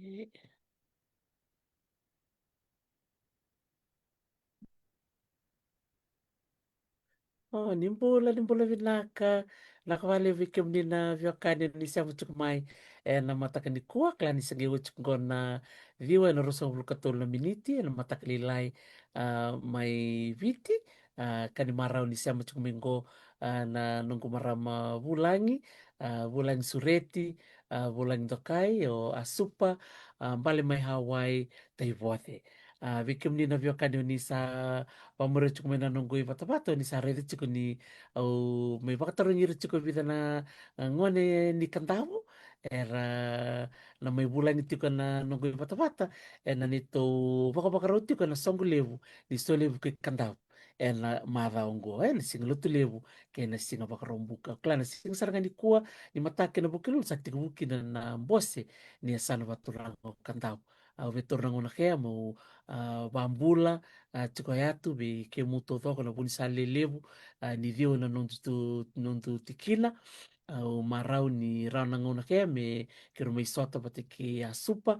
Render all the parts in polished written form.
Eh, Oh, nimbola vinaka nakavale vike menina viakany nisy avotsiko may na mataka ni kuak la nisy angeotsiko ngona viwa na rosa hulu katolo na miniti na mataka lilay may vity kani marau nisy amatsiko mingo na nunggu marama vulangi vulangi sureti vulangi dokai o asupa mbale may hawai taivothe vike menina viakany nisa pamorechuko mena nunggu ivata-vata ni sarete chuko ni au may vakatarungi chuko vida na ngone ni kandavu era na may bulang tiko na nunggu ivata-vata na nito vaka tiko na songo levu ni so levu ke kandavu na madha ongo na singa lutu levu ke na singa vakarombuka kla na singa saranga ni kuwa ni matake na bukilul sakti buki na mbose ni asana vaturango kandavu au vetorna ngona kea mau bambula Chikoyatu be ke muto thoko na puni sa lelevu ni vio na nontu tikina au marau ni rau na ngona kea me ke rumai sota pate ke asupa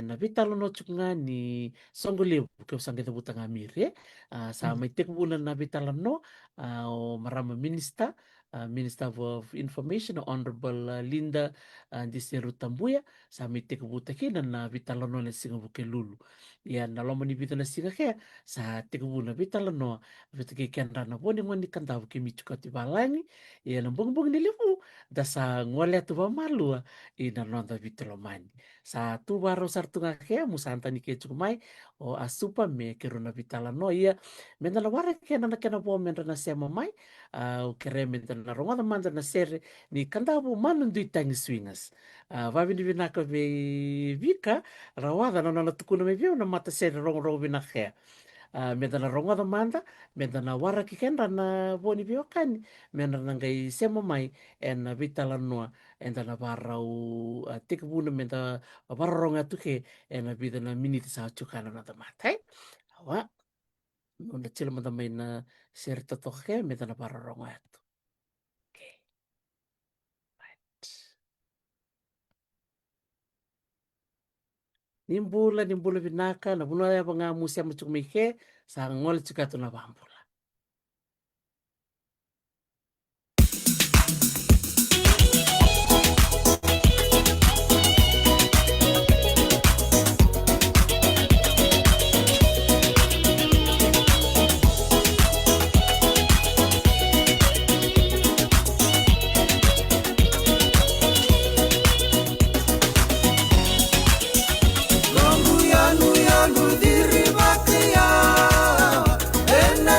na vitalo no chukunga ni songo levu ke usange te butanga mire sa mai tek buna na vitalo no o marama minister Minister of Information Honorable Linda Diseru Tambuya sa mai tek buta kina na vitalo no le singa buke lulu ya na loma ni vita na singa kea sa te kubuna vitala no vita ke kendra na boni ngoni kandavu ke michuka ti balangi ia na bong ni levu da sa ngole tu ba malua ina nonda vitalo mani sa tu baro sartunga ke musanta ni ke chukumai o asupa me ke rona vitala no ia menda la wara ke na kena bo menda na sema mai o kere menda na ronga da manda na sere ni kandavu manu ndui tangi swingers vavi ni vinaka ve vika rawada na tukuna me viu na mata sere rongo vina kea meda na rongo da manda meda na wara ki kendra na boni vio kani meda na ngai sema mai na vitala noa enda na varau tika buna meda vararonga tuke na vida na miniti sa chukana na da mata awa nunda chila mada mai na sere totoka kea meda na vararonga atu okay right. Nimbula vinaka na bunua ya banga musia mchukumike sa ngole chukatu na bambula. Yanu diri bakia, ena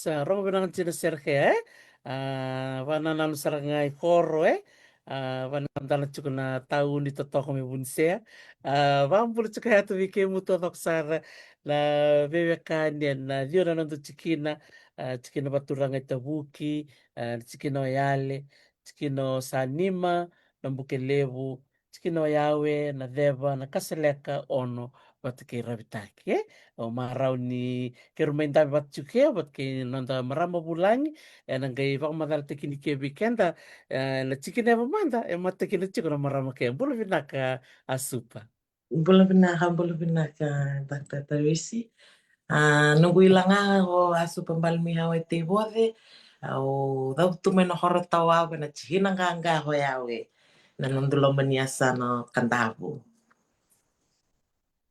Sarong binangan Sergei, wananalo sarangay koro wanandala chuko na tau ni totoko mi bunsea, wambulu chuko hatu wike mu totok sara na bebe kanyan na dio na nando chikina, chikina baturanga itabuki, chikina yale, chikina sanima, nambuke lebu, chikina yawe na deba na kaseleka ono batke rabitaki, o marau ni kerumenda bat chuke bat ke nanda marama bulangi nangai vak madal tekini ke weekenda na chicken eva manda e matte kini chicken na marama ke bulu vinaka asupa. Boleh binaka Dr. Tarisi. Nunggu ilang ako aso pambalmi hawe te bode au dau tu meno horo tawa na chihina nga ho yawe na nundulo maniasa no kandabu.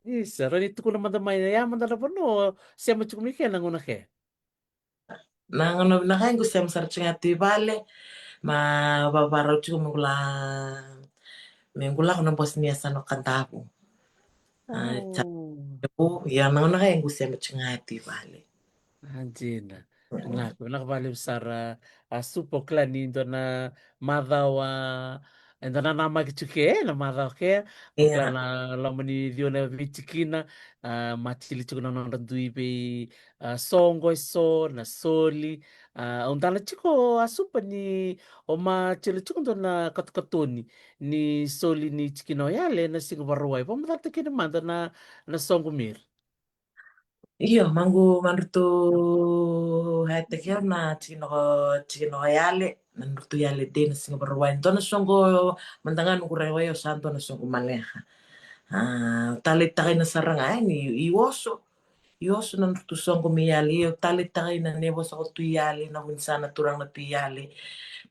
Isa ro itu kuna manda mai ya manda na bono siamo chukumike na nguna ke. Na ngono na kain ko siyam sarchinga ti vale ma babaro chuko mengula ko na bos niasa no kandabu. Oh. Ya na ngono kain ko siyam chinga ti vale. Anjina. Nakabali usara supo klani ndo na madhawa ndo na nama kichuke na madhawa ke Iya. klana lamani dio na vichikina machili chukuna na nduibe songo iso na soli undana chiko asupa ni oma chili chukundo na katukatoni ni soli ni chikino yale na singo baruai pamudata kini manda na songo mir. Iyo, manrutu hete kio na chino yale, na nrutu yale de na singa barwain. Dona songo mandangan kurewa yo santo na songo maleha. Tali takay na saranga ni iwoso. Iwoso na nrutu songo mi yale. Iyo tali takay na nebo sa ko tu yale na winsana turang na tu yale.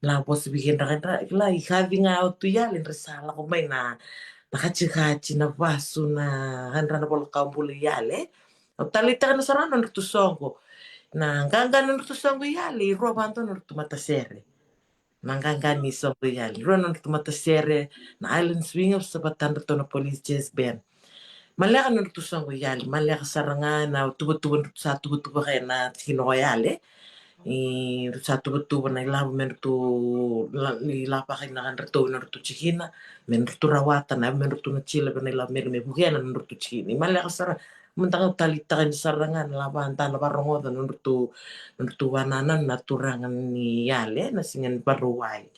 La pos bikin rakendra la ikhavi nga o tu yale resala ko may na nakachi na vaso na handra na polo kaumbuli yale. Talita na sarana nurtu songo. Na ganga nurtu songo yali, ruwa banto nurtu matasere. Na ganga ni songo yali, ruwa nurtu matasere na island swingers sa batanda to na police chase ben. Malaka nurtu songo yali, malaka saranga na tubo-tubo nurtu sa tubo-tubo kaya na tino yali. Sa tubo-tubo na ilabu menurtu ilapa kaya na kanrto nurtu chikina, menurtu rawata na menurtu na chila na ilabu me buhena nurtu chikini. Malaka saranga mentang talita kan sarangan laban tanah barongo dan nurtu wananan naturangan ni yale na singan baruwai.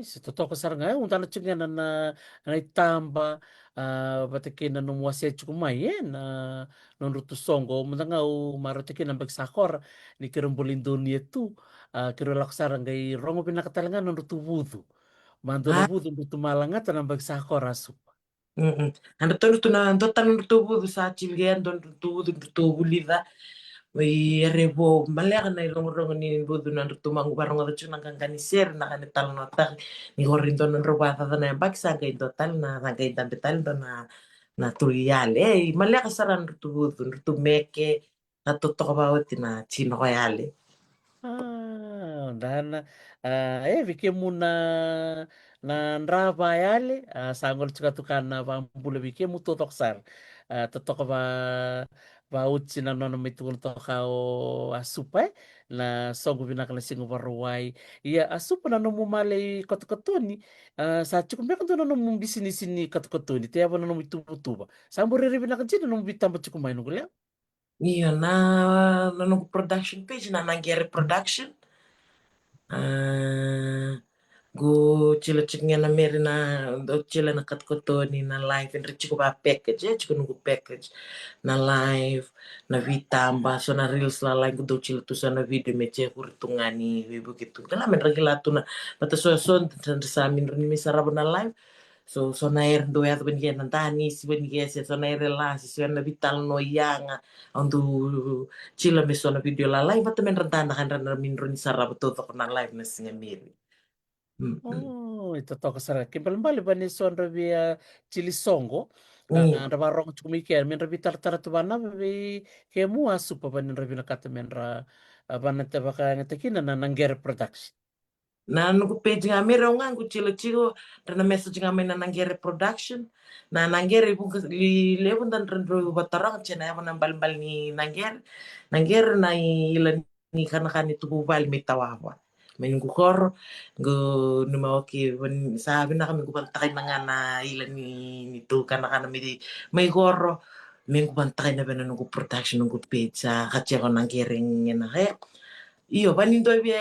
Sa totoo ko saranga untana chingana na itamba batekena no mwase chukumai na nonrutu songo mundanga u marotekena bagsakor ni kirumbulindo nietu kirolak saranga i rongo pinakatalanga nonrutu wudu mando na wudu nrutu malanga tanang bagsakor asup. Ando nurtu na dotan nurtu budu sa chilgen don nurtu bulida rebo malaka na ilong ni budu na nurtu mangu barong ada chuna kangkani ser na kanital no tak ni horin don robata na baksa kay total na kay tambetal don na tuyale malaka saran nurtu budu nurtu meke na totok bawat na chino yale. Ndana vike muna na ndrava yale sangol chikatukana vambula vike mu totok sar totok va utsi na nono mitul toka o asupa na songo binak na singo baruai iya asupa na nomu male kotukotuni sa chukumbe kanto na nomu bisini sini kotukotuni te abo na nomu tuba sambore binak jina nomu bitamba chukumai nugule. Iya na nunggu production page na nangyari production. Go chila chiknya na meri na do chila na katkotoni na live and chiko ba package chiko nunggu package na live na vitamba so na reels la live do chila tu sa na video meche kurtungani begitu kala men regila tu na bata so sa min ni misarabo na live So sonaer do ya ben gen nantani si ben gen se sonaer la si sona vital no yanga ondu chila me sona video la live men rantana kan ran min ron sarap to to na live na singa miri. Oh, ito toka sarang kimbali ba ni son rabi chilisongo na barong chumiker men rabi tartara tu bana rabi kemu asu pa ba ni rabi nakata men ra bana te baka ngatakina na nangger production. Na nuku page nga mera nga ngu chilo chilo rana message nga mena nangere production na nangere ibu li lebun dan rendro batarang chena ya bal bal ni nangere na ilan ni kana kan itu bal mitawawa mengu kor go numa oke sabi na kami gubantakay na nga na ilan ni nito kana kana may goro mengu bantakay na bena nungu production nungu page sa katya ko nangere nga kaya iyo paninto be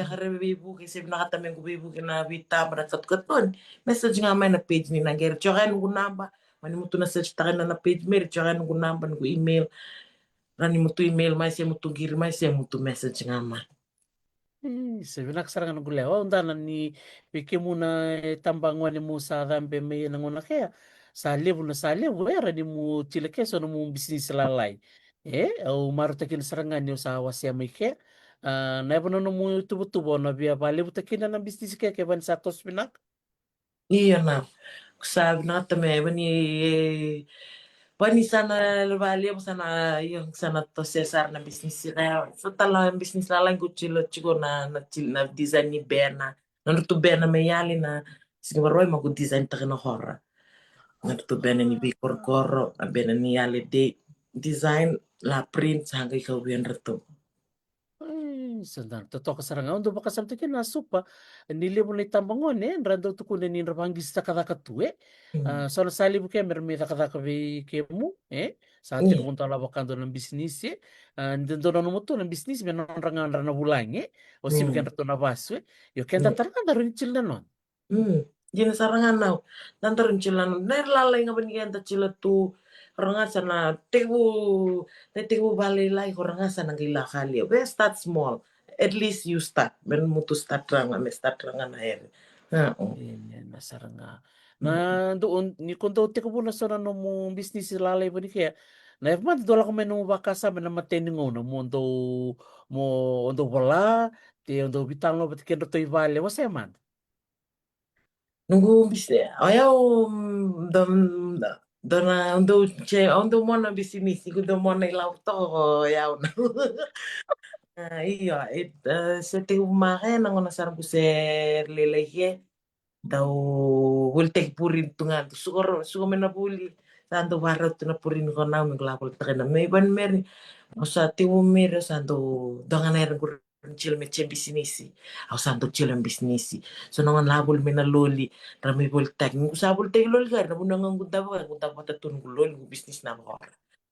hare be buki se nakata men ko be buki na vita para katkaton message nga may na page ni nangere chokan ko namba mani mo to na search ta na page mer chokan ko namba ko email rani mo to email mai se mo to gir mai se mo to message nga ma Sebenak sarangan gulewa undana ni piki muna tambangwan ni mo sa rambe may nanguna kaya sa lebu era ni mo chileke so no mo bisnis lalay au marutakin sarangan ni sa wasya may ke na iba no mo tubo-tubo na biya bali butakin na ng bisnis ke ban sa tos pinak. iyo na sabi na kata me pani sana bali mo sana yung sana to Cesar na business kaya so talagang business lalang ko chilo chiko na design ni Bena na to Bena may yali na siguro mag design ta na hora na to Bena ni Vicor Coro na Bena ni yali de design la print hanggang ikaw yan rato. Ay, sandang totoo ka saranga undo bakasam to kin asupa nilimo na itambangon rando to kunin ni rabangis ta kada katue so na sali buke mermi ta kada kabi kemu sa atin Iya, kung tala bakando ng bisnis ndendo na numuto ng bisnis men rangan rana bulangi o si hmm, bikan rato na baso yo kenta hmm. taranga darin chil na non. Jina sarangan now. Nantarin sila nerlalay nga banigyan ta sila tu orangasan na tigu bali lai orangasan ang ilakali. We start small. At least you start. Ben mo to start ranga, may start ranga na ere. Oo. Nasara nga. Na doon, ni kung daw ti ko po nasa no mo business lalay po ni kaya, na man dola ko may nung baka sa na matending no mo do wala, ti do bitang no bat kendo to ibale, wasa man. Nunggu bisi. Ayaw dom dona ondo mo na bisinisi ko do mo na ilaw to ayaw na. Iya, sa tingin umakin ang nasarang ko sa lelahye. Daw wulte purin tunga sugo me na puli santo barot na purin ko na maglapol ta na may ban mer o sa tiwo mer santo dangan er chil me che bisinisi o santo chil ang bisinisi so nangan labol me na loli rami voltag ngu sa voltag loli gar na bunang gunta ba tatun ko loli business na ko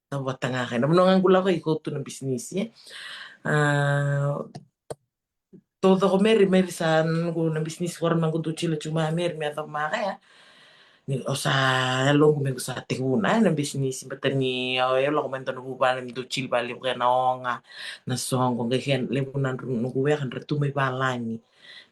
tawa tanga kay na bunang gula ko iko to ng business ah todo ko mer sa ko ng business ko man ko chila chuma mer me atau makaya o sa lalo ko sa tinguna na business batani o yo lo komento no ba na do chill bali ko na nga na song ko kaya le ko na no ko kan retu may balani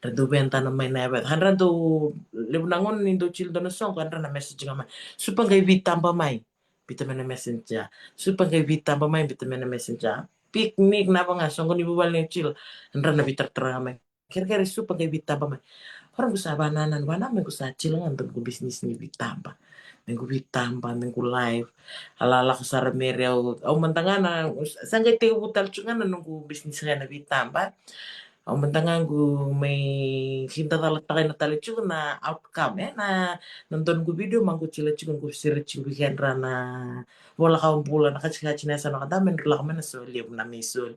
retu benta na may na han retu le ko nangon ni do chill do na song kan na message nga mai supang kay vitamba mai vitamin na messenger supang kay vitamba mai vitamin na messenger picnic na ba nga song ko ni bubal ni chill han na vitar tra mai kira-kira supang kay vitamba mai orang gusto bananan wana may gusto chilangan tag business ni bitamba minggu live alala ko sa ramere o mantangan na sanggay tiyo butal chungan na nunggu business nga na bitamba o mantangan gu may hinta talatakay na talityo na outcome na nandun gu video manggu chila chungan gu sira chungan na wala ka bulan nakachikachinesa na kadamin rila kami na soli na may soli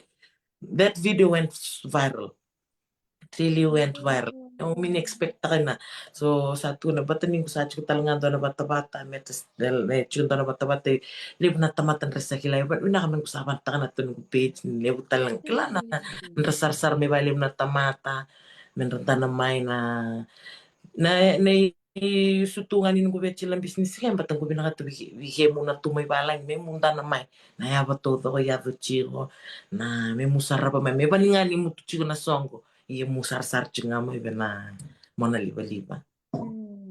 that video went viral really went viral. Yung mini-expect ka na. So, sa tuna, bata ning sa ko talaga doon na bata-bata, metas, chun na bata-bata, lib na tamatan rin sa kilay, but wala kami usapan ta ka na tunong page, lib talang, kila na, nasar-sar may balim na tamata, menrenta na may na sutungan ni ko betche lang business kaya batang ko binaka to bihe mo na tumay balay may munta na may na yaba to ko ya to chiko na may musara pa may balingan ni mo to chiko na song ko iya musar sar chinga mo iba na mo na liba liba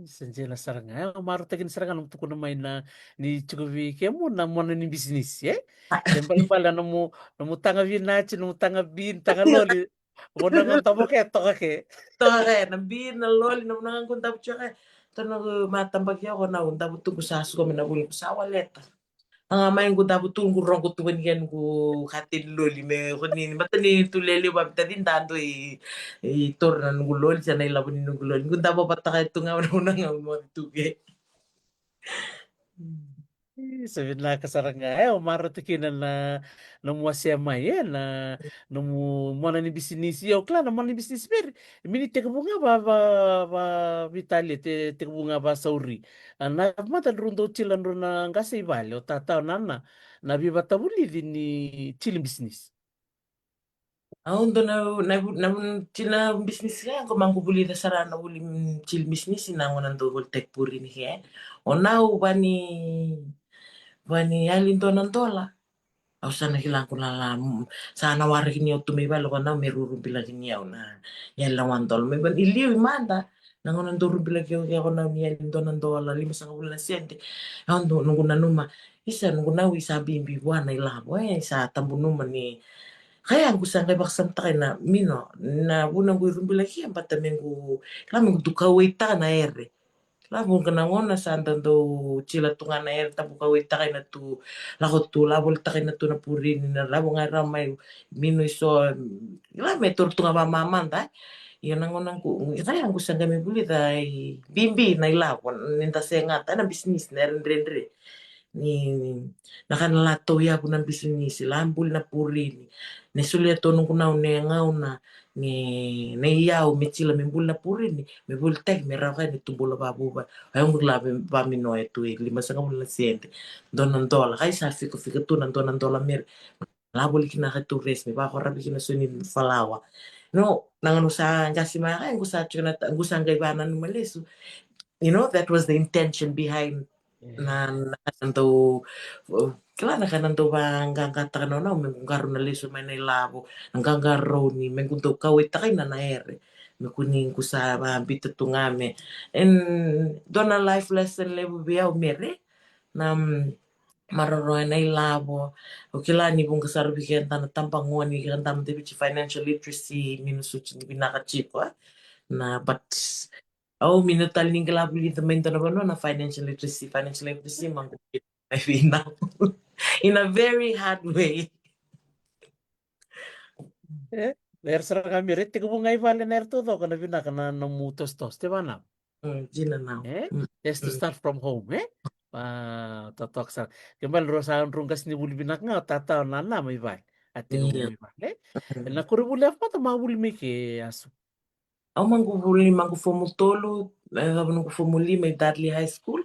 Sanjena saranga maro tagin saranga nung tuko na may na ni chukuvi ke mo na mo na ni business sembal-mbala no mo tanga vinachi no mo tanga bin tanga loli mo na ngon tamo ke to ke Toka kaya nambien na loli na unangan kung tapo siya kaya. Ito na matambag ako na kung tapo ito kusaso kami na ulit sa waleta. Ang amayin ko tapo ito kung rong ko tuwan yan ko katin loli. May kunin. Bata ni tuleli wa bita din dando itor na nung loli. Sana ilabon ni nung loli. Kung tapo bata kaya ito nga unangan mo tuge. sabi na kasaranga umaro tikinan na no mo siya may na no mo na ni business yo kla na mo ni business per mini te bunga ba vitali te bunga ba sauri na mata rundo chilan ro na ngase vale o tata nana na viva tabuli ni chili business. Ako doon na chila business kaya ko manggubuli na sarana uli chil business na ako nang double tech puri ni kaya. O now bani alin to ng tola. Ako sana hilang ko na sana wari niyo tumibalo ko na may rurumpi lagi niyo na yan lang one dollar. May ban iliw imanda. Nango nang durumpi lagi ako na miyalin to ng dola. Lima sa kabulan siyente. Ako nung na numa. Isa nung na isabi imbibuan na ilabo. Isa tambo numa ni kaya ang gusto kay baksan ta na mino na unang ko rumpi lagi ang patamen ko. Kami ko dukaway ta na ere. Labong ka na nga sa andan do chila tu nga na er tabu ka wita kay na tu lakot tu labol ta kay na tu na purin na labong nga ramay mino iso may tur tu nga mamaman ta yan ang unang ko kaya ang gusto kami bulit ay bimbi na ilawon ninta sengat na business na rin rin rin ni nakanalato ya po ng business lambol na purin ni sulia to nung kunaw ni ngaw na ni naiyaw mitila mimbul na purin ni mibul tek meraw kay ni tumbula babu ba ayong gulabi pa mino ito lima sa kamula siyente doon ng dola kay sa fiko to ng doon ng dola mir labol kinakaturis mi ba ko rabi kinasunin falawa no nangano sa kasi mga kay gusto na gusto ang gaybanan numalis that was the intention behind na nakanto kailan nakanto ba hanggang katakano na may kung karon na liso may nailabo hanggang garo ni may kung kawit takay na naere may kuning ko sa bito to ngame and doon na life lesson level biyaw mere na maroroy na ilabo o kila ni bung kasarbi kaya tampang ni kan tam financial literacy minusuchi ni pinakachiko na but minutal ning kalabuli também to na financial literacy man I feel now in a very hard way. Ner sarang kami rin tigo bunga vale ner todo kana vina kana namutos tos te bana Gina now. just to start from home totok sa kembal rosahan rungkas ni buli binak nga tata nana may vai at tigo Yeah. bunga vale na kuri buli apa to mabuli miki asu. Ako manggubuli manggufomutolo ako manggufomuli may Dudley High School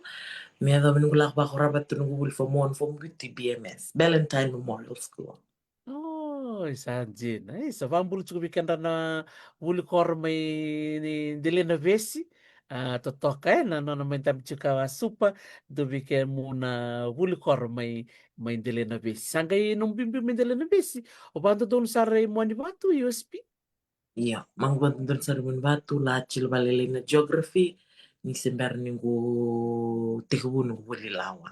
may ako manggulakba ko rabat to nanggubuli form 1 form 2 BMS Valentine Memorial School. Oh, isajin. Ay, sa pambulu cukup ikan na buli kor may ni dili na vesi. Totoka na no naman tabi chuka supa do biken muna buli kor may dili na vesi. Sanggay nung bimbi may dili na vesi. O bando doon sa ray mo ni batu USP. Iya, manggubuli sa Ribbon Batu lachil balilay na geography ni sember ninggu tikubu nanggubuli lawa.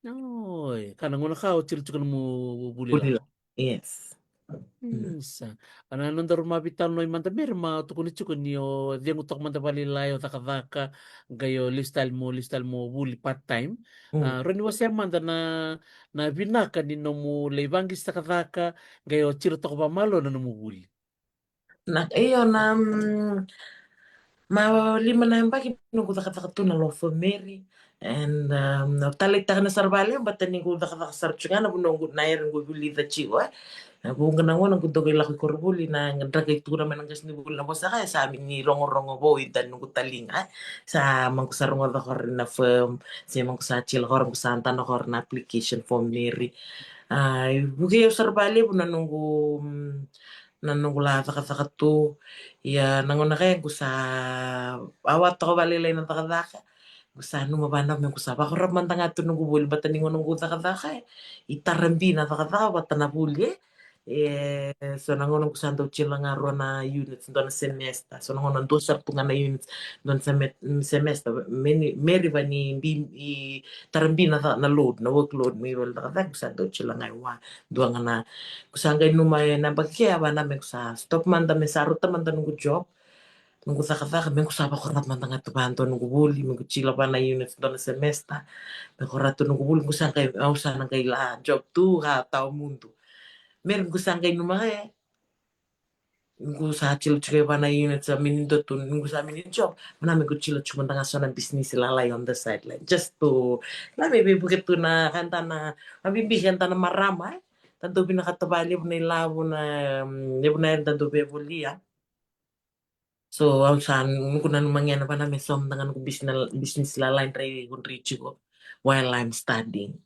Oy, kanang una ka o chil chuka mo buli Buli lang. lawa. Yes. Isa. Anong daru mabitan no imanta bir ma tukuni chukuni yo diang utok manta balilayo takadaka gayo listal mo buli part time. Mm. Roni wasya manta na binaka ni no mo leibangis takadaka gayo chiro toko pamalo na no mo buli. Iyo na lima na yung bagi nagudakadaka to na law for Mary. And talit na sarbali, ba't ni gudakadaka sarchunga na bunong na yung gubuli the chiwa. Kung ka nang nang gudogay laki korbuli na dragay tura man ang gas ni bugul na bosa kaya sa amin ni rongo-rongo bo itan nung talinga sa mangkusarong da kor na firm sa mangkusachil kor santa na kor na application form Mary. Ay, bugi sarbali po nanunggu la taka tu ya nanguna kaya gusa awat ko balilay ng taka gusa no mabana men gusa ba korap man tanga tu nunggu bul batan ningo nunggu taka itarambi na taka batan na bulye So nangono ko santo chila nga ro na units do na semester. So nangono do sartunga na units don semester. Meri ba ni tarambina na load na workload mi wal da ko santo chila nga wa do nga na kusangay numay na bagkaya ba na sa stop man da mesaro ta man da nungu job. Nungu saka men ko saba ko rat man nga tubanto nungu buli nungu chila pa na units do na semester. Men ko rat nungu buli ko sangay au sana kay la job tu ha tao mundo. Meron ko sangay numay nunggu sa chilo chike bana unit sa minindo to nunggu sa minin job manami ko chilo chuma tanga so na business lalay on the sideline just to na maybe bukit to na kanta na mabibig kanta na marama tanto pinakatabali na ilabo na nebo na yan tanto bebulia so ang saan nunggu na numangyan na pa namin som tangan ko business lalay try kung reach ko while I'm studying.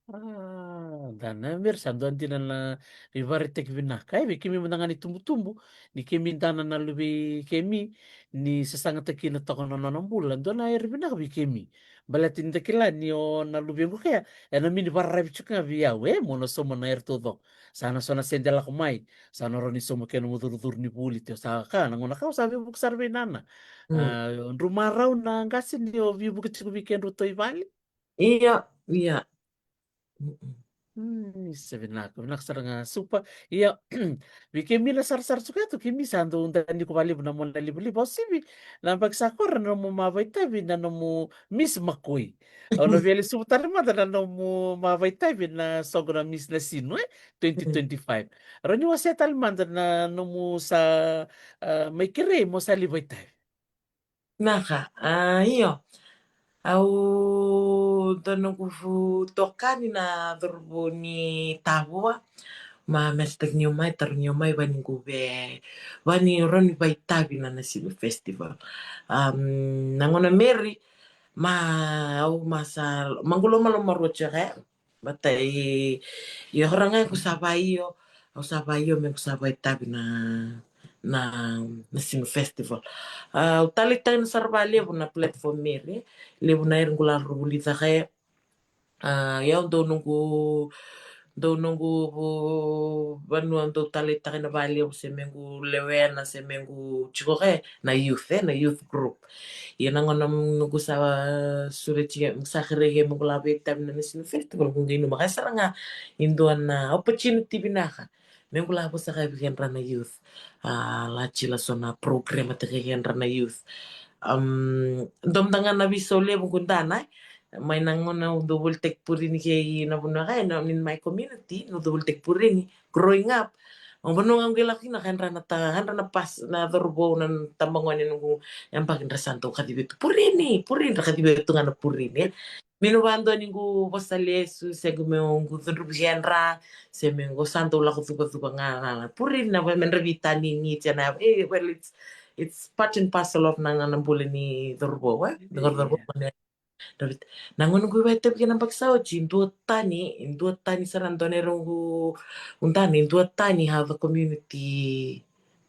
Dana mer sandoan tinana vivaretek vinaka eve kemi manangani tumbo-tumbo ni kemi tanana lubi kemi ni sasanga takina toko nonon bulan dona air vinaka vi kemi balatin takila ni o na lubi ko kaya ena mini varra bichuka via we mono somo na air todo sana sona sendela kumai sana roni somo keno mudur ni buli teo sa ka nangona kau sabi buk sarbe nana Hmm. rumah rau na ngasin ni o vi buk chiku weekend ruto ivali. Iya, iya. Mm-mm. Sabi na ako, nakasara nga supa. Iya, vi kemi la sar-sar suka to kemi santo undani ko bali na mo na libo-libo. Sibi, na pagsakor na mo mabay tabi na no mo miss makoy. O no biali sutar mo na no mo mabay tabi na sogra miss na sino 2025. Ronyo wa settle man na no mo sa may kire mo sa libay tabi. Naka, iyo. Au dono kufu tokani na dorbo ni tawa ma mestek nyomai tar nyomai bani gube bani roni bai tabi na nasibu festival nangona meri ma au masa mangulo malo maroche re batai yo oranga ku sabayo au sabayo men ku sabai tabi na nasibu festival tali tan sarba levo na platform meri levo na ir ngular rubulita kaya ya do nunggu banuan do tali takin na bali se mengu lewena se mengu chikoke na youth group ya nangon nunggu sa sure chia sa khrege mengu labe tam na sin festival kung gino makasara nga induan na opportunity binaka mengu labo sa kaibigan rana youth la chila so na program at kaibigan rana youth dom tangan na bisole bukundana may nangon na double tech purini kay nabuna kay na in my community no double tech purini growing up ang banong ang gilaki na kanra na kanra na pas na dorbo ng tambangon nung yang pakin rasanto kadibito purini kadibito nga na purini minubando ningu basale su segume un gudru genra se mengo santo la kutuba nga purini na men revita ni tiana well it's part and parcel of nang anambule ni dorbo dorbo David, nangono gue wete pikin nampak sao in 2 tani, in 2 tani sarandone rongu untani, in 2 tani have a community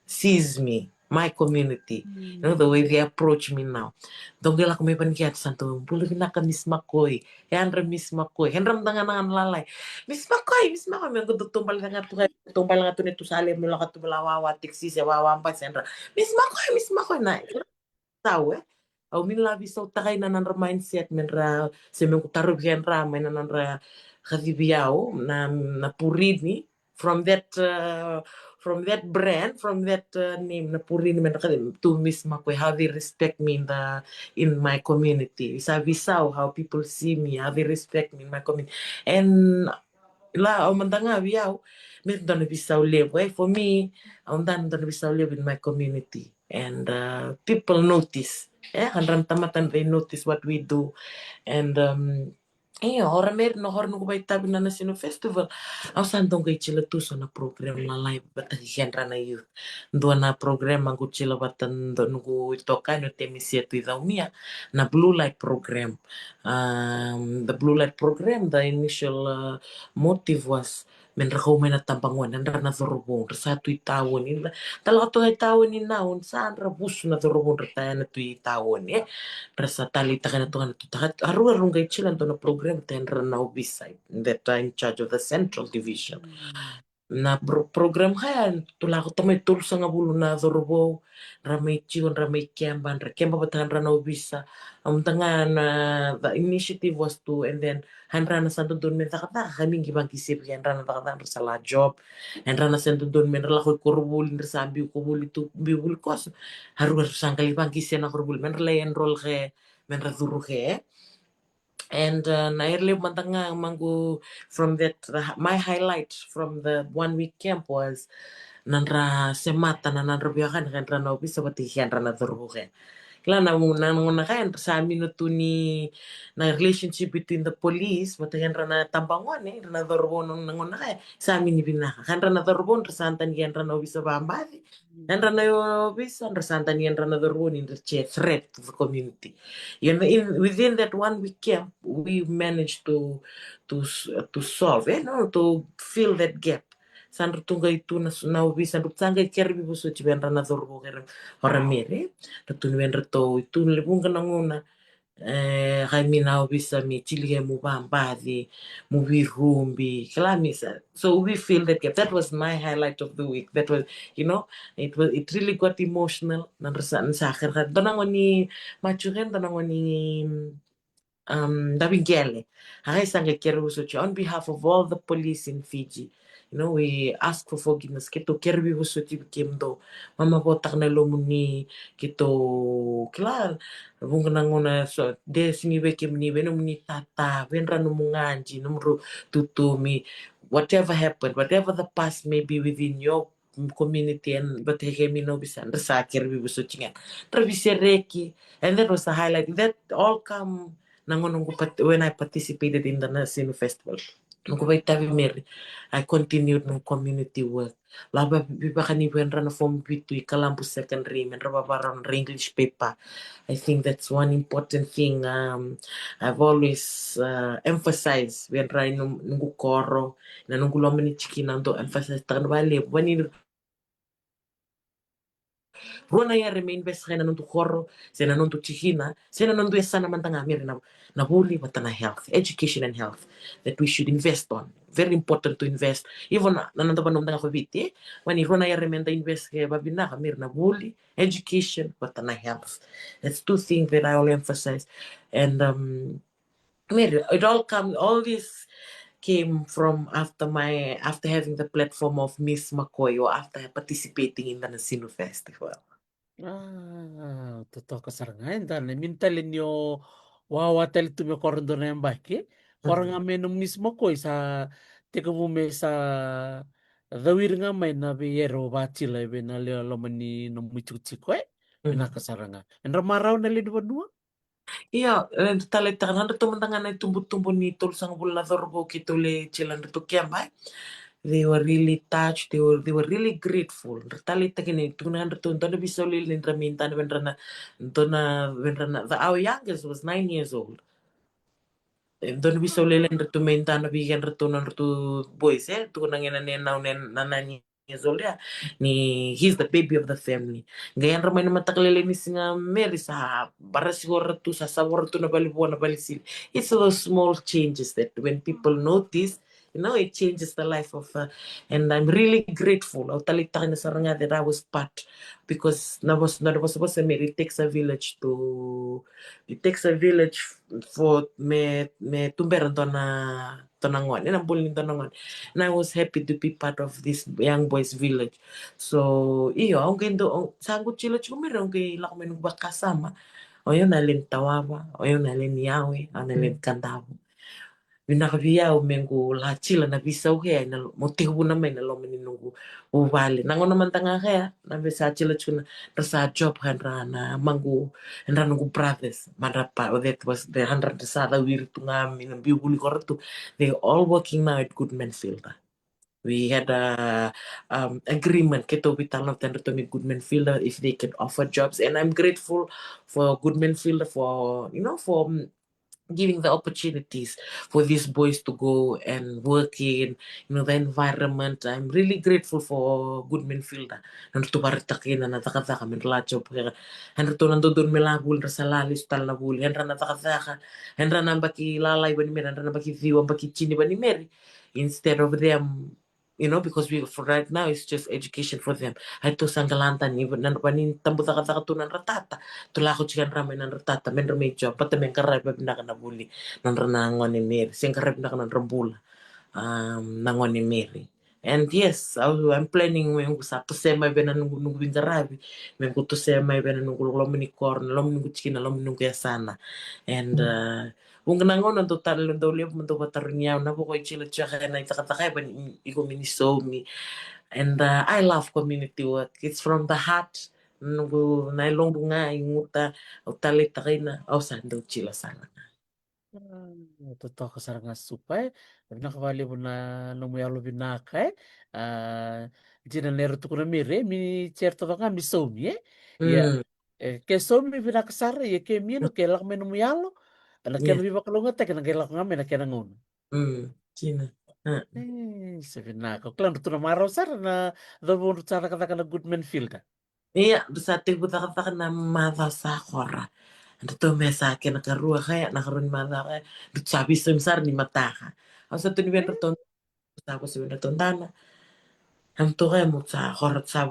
sees me, my community. You know, the way they approach me now. Donggela ko may panikiat santo, bulo na ka Miss Makoy, Henry Miss Makoy, Henry tangan lalay. Miss Makoy, may gusto tumbal nga to nito sa alim, mula ka tumalawawa, tiksi, sa wawampas, Henry. Miss Makoy na, tahu au min labi so takay na nan mindset men ra se men kutarog yan ra may na nan ra kadibiyaw na purini from that brand from that name na purini men to miss makoy how they respect me in my community sa visaw how people see me how they respect me in my community and la au mandanga biyaw men doon bisaw live for me au dan doon bisaw live in my community and people notice handram tamatan they notice what we do and hora mer no hora no bai tabi na nasino festival au sandong kay chila tu so na program na live batang genre na youth do na program ang chila batan do nugu itoka no temisia tu idaumia na blue light program the blue light program the initial motive was men rakaw may natambangon nan na zorobong sa tu itawon ina talaga to itawon ni naon saan rabus na zorobong rata na tu itawon rasa talita ka na to nga takat aru-arung kay chilan to na program ten na beside that in charge of the central division Na program kaya tula ko tamay tul sa nga bulo na dorbo ramay chion ramay kemba batahan rana ubisa ang tangan the initiative was to and then hanrana sa dun men takata kami gibang kisip kaya hanrana takata sa la job hanrana sa dun men rala ko kurbul sa ambi ko buli tu bibul kos harus sangkali bang kisya na kurbul men rala enroll ke men raduru ke and nairli matanga mangu from that my highlight from the 1 week camp was nanra semata na nanra biyakan kan rana obi seperti kian rana terbuka. Kila na kan sa minuto ni na relationship between the police matagan rana tambangon rana dorbo nung nanguna kaya sa amin ni binaka kan rana dorbo rasantan kian rana obi sa bambadi kan rana obi sa rasantan kian rana dorbo ni threat to the community. Within that 1 week camp, we managed to solve, no, to fill that gap. Sandro tunga itu na ubi sandro tanga kerbi buso chibendra na dorbo kere horamere. Ratu nuendra to itu lebunga na nguna kay minaw bisa mi chilige mo bambadi mo virumbi kala misa so we feel that gap. That was my highlight of the week. That was it really got emotional nanrasa sa akhir kan tanang ni machuren tanang ni Dabigele. On behalf of all the police in Fiji, we ask for forgiveness. Kito kerbi busuti kimdo. Mama botak na lomuni kito klar. Bunga nangona so de siniwe kimni beno muni tata benra numunganji numru tutumi. Whatever happened, whatever the past may be within your community and but hekemi no bisan rasa kerbi busutingan. Travisereki. And that was the highlight. That all come when I participated in the Nasino Festival. Nung tabi meri, I continued my community work. Laba biba kani wenra na form bitu ikalampu secondary men rababaran English paper. I think that's one important thing I've always emphasized when I nungu koro na nungu lomani chiki nando emphasize takan bale wani Rona ya remain best kaya nanuntu koro, sa nanuntu chihina, sa nanuntu esa naman tanga mir na huli watana health, education and health that we should invest on. Very important to invest. Even nanuntu pa nung tanga kubiti, wani rona ya remain ta invest kaya babina kamir na huli, education, watana health. That's two things that I will emphasize. And it all this came from after having the platform of Miss McCoy or after participating in the Nasino Festival. Totoo kasarangan dahil mintalin yo wawatal tumi koron doon na yung baki. Korang nga may nung mismo ko sa tika mo may sa dawir nga may na biyero bachila ibe na lalaman ni nung michuchiko pinakasarangan. And ramaraw na lidwa nuwa. Iya, talitakan na tumantangan na tumbo-tumbo ni tol sang bulador ko kitule chilan to kiamay. They were really touched. They were really grateful. Talitakin ni tunan to na bisolil ni raminta na our youngest was 9 years old. Doon bisolil ni tumenta na bigyan ratunan ratu boys tu nang ina na 9 years old ya. He's the baby of the family. Ngayon ramay na matakalilinis nga Mary sa para siguro to sa sabor to na balibuan na balisil. It's those small changes that when people notice, it changes the life of and I'm really grateful. I'll talita na sa nga that I was part because na was supposed to Mary it takes a village for me tumberan to na Tonangon and I'm bullying Tonangon. And I was happy to be part of this young boys village. So, iyo, ang gendo, sagot sila chumirong kay lakumin ng bakasama. O yun, nalin tawawa. O yun, nalin yawe. O nalin kantawa. Vinakaviya umengu la chila na bisa kaya na motibo naman na lomin nungu ubali. Nango naman tanga kaya na bisa chila chuna rasa job handra na mangu handra nungu brothers marapa that was the handra sa wir tunga min biubuli korto. They all working now at Goodman Fielder. We had a agreement keto vital of tender to me Goodman Fielder if they can offer jobs, and I'm grateful for Goodman Fielder for for giving the opportunities for these boys to go and work in the environment. I'm really grateful for Goodman Fielder. Nanto baritakin na natakataka min lacho pera. Nanto doon milabul sa lalis tal na buli. Nanto natakataka. Nanto na baki lalay ba ni Mary. Nanto na baki viwa baki chini ba ni Mary. Instead of them because we for right now it's just education for them. Hai to sanggalantan ni nan panin tambu taka tunan ratata. Tula ko chikan ramai nan ratata men ramai job pata men karai pa pinaka na buli nan ranangon ni mer sing karai pinaka nan rambula nangon ni meri. And yes, I'm planning when ko sa to se mai bena nungu bingarabi men ko to se mai bena nungu lomi ni korn lomi nungu chikina lomi nungu yasana. And kung nangon na to talo daw liap mo to patarunyaw na po ko chila tsaka na itakataka ba iko minisomi. And I love community work. It's from the heart. Nunggu nailong bunga inguta utalit takina au sando chila sana. Totoo kasaranga supay nakavali mo na namuyalo binaka jina lero tukuna mire mi certo vanga mi somi ya Mm, ke somi binakasara ya ke mino ke lak meno muyalo ana ke yeah. viva kalunga te kana ke lak ngame na ke nangon China. sabi na ko klan tu na maraw sar na do mo tsara kata kana Goodman Field Iya, dusati buta-kata na mata sa kora. Ando to mesa ke nakarua kaya nakarun mata kaya. Dutsabi sumsar ni mata ka. Ang sa tuniban raton, tapos sa tondana. Ang tuka muta korat sa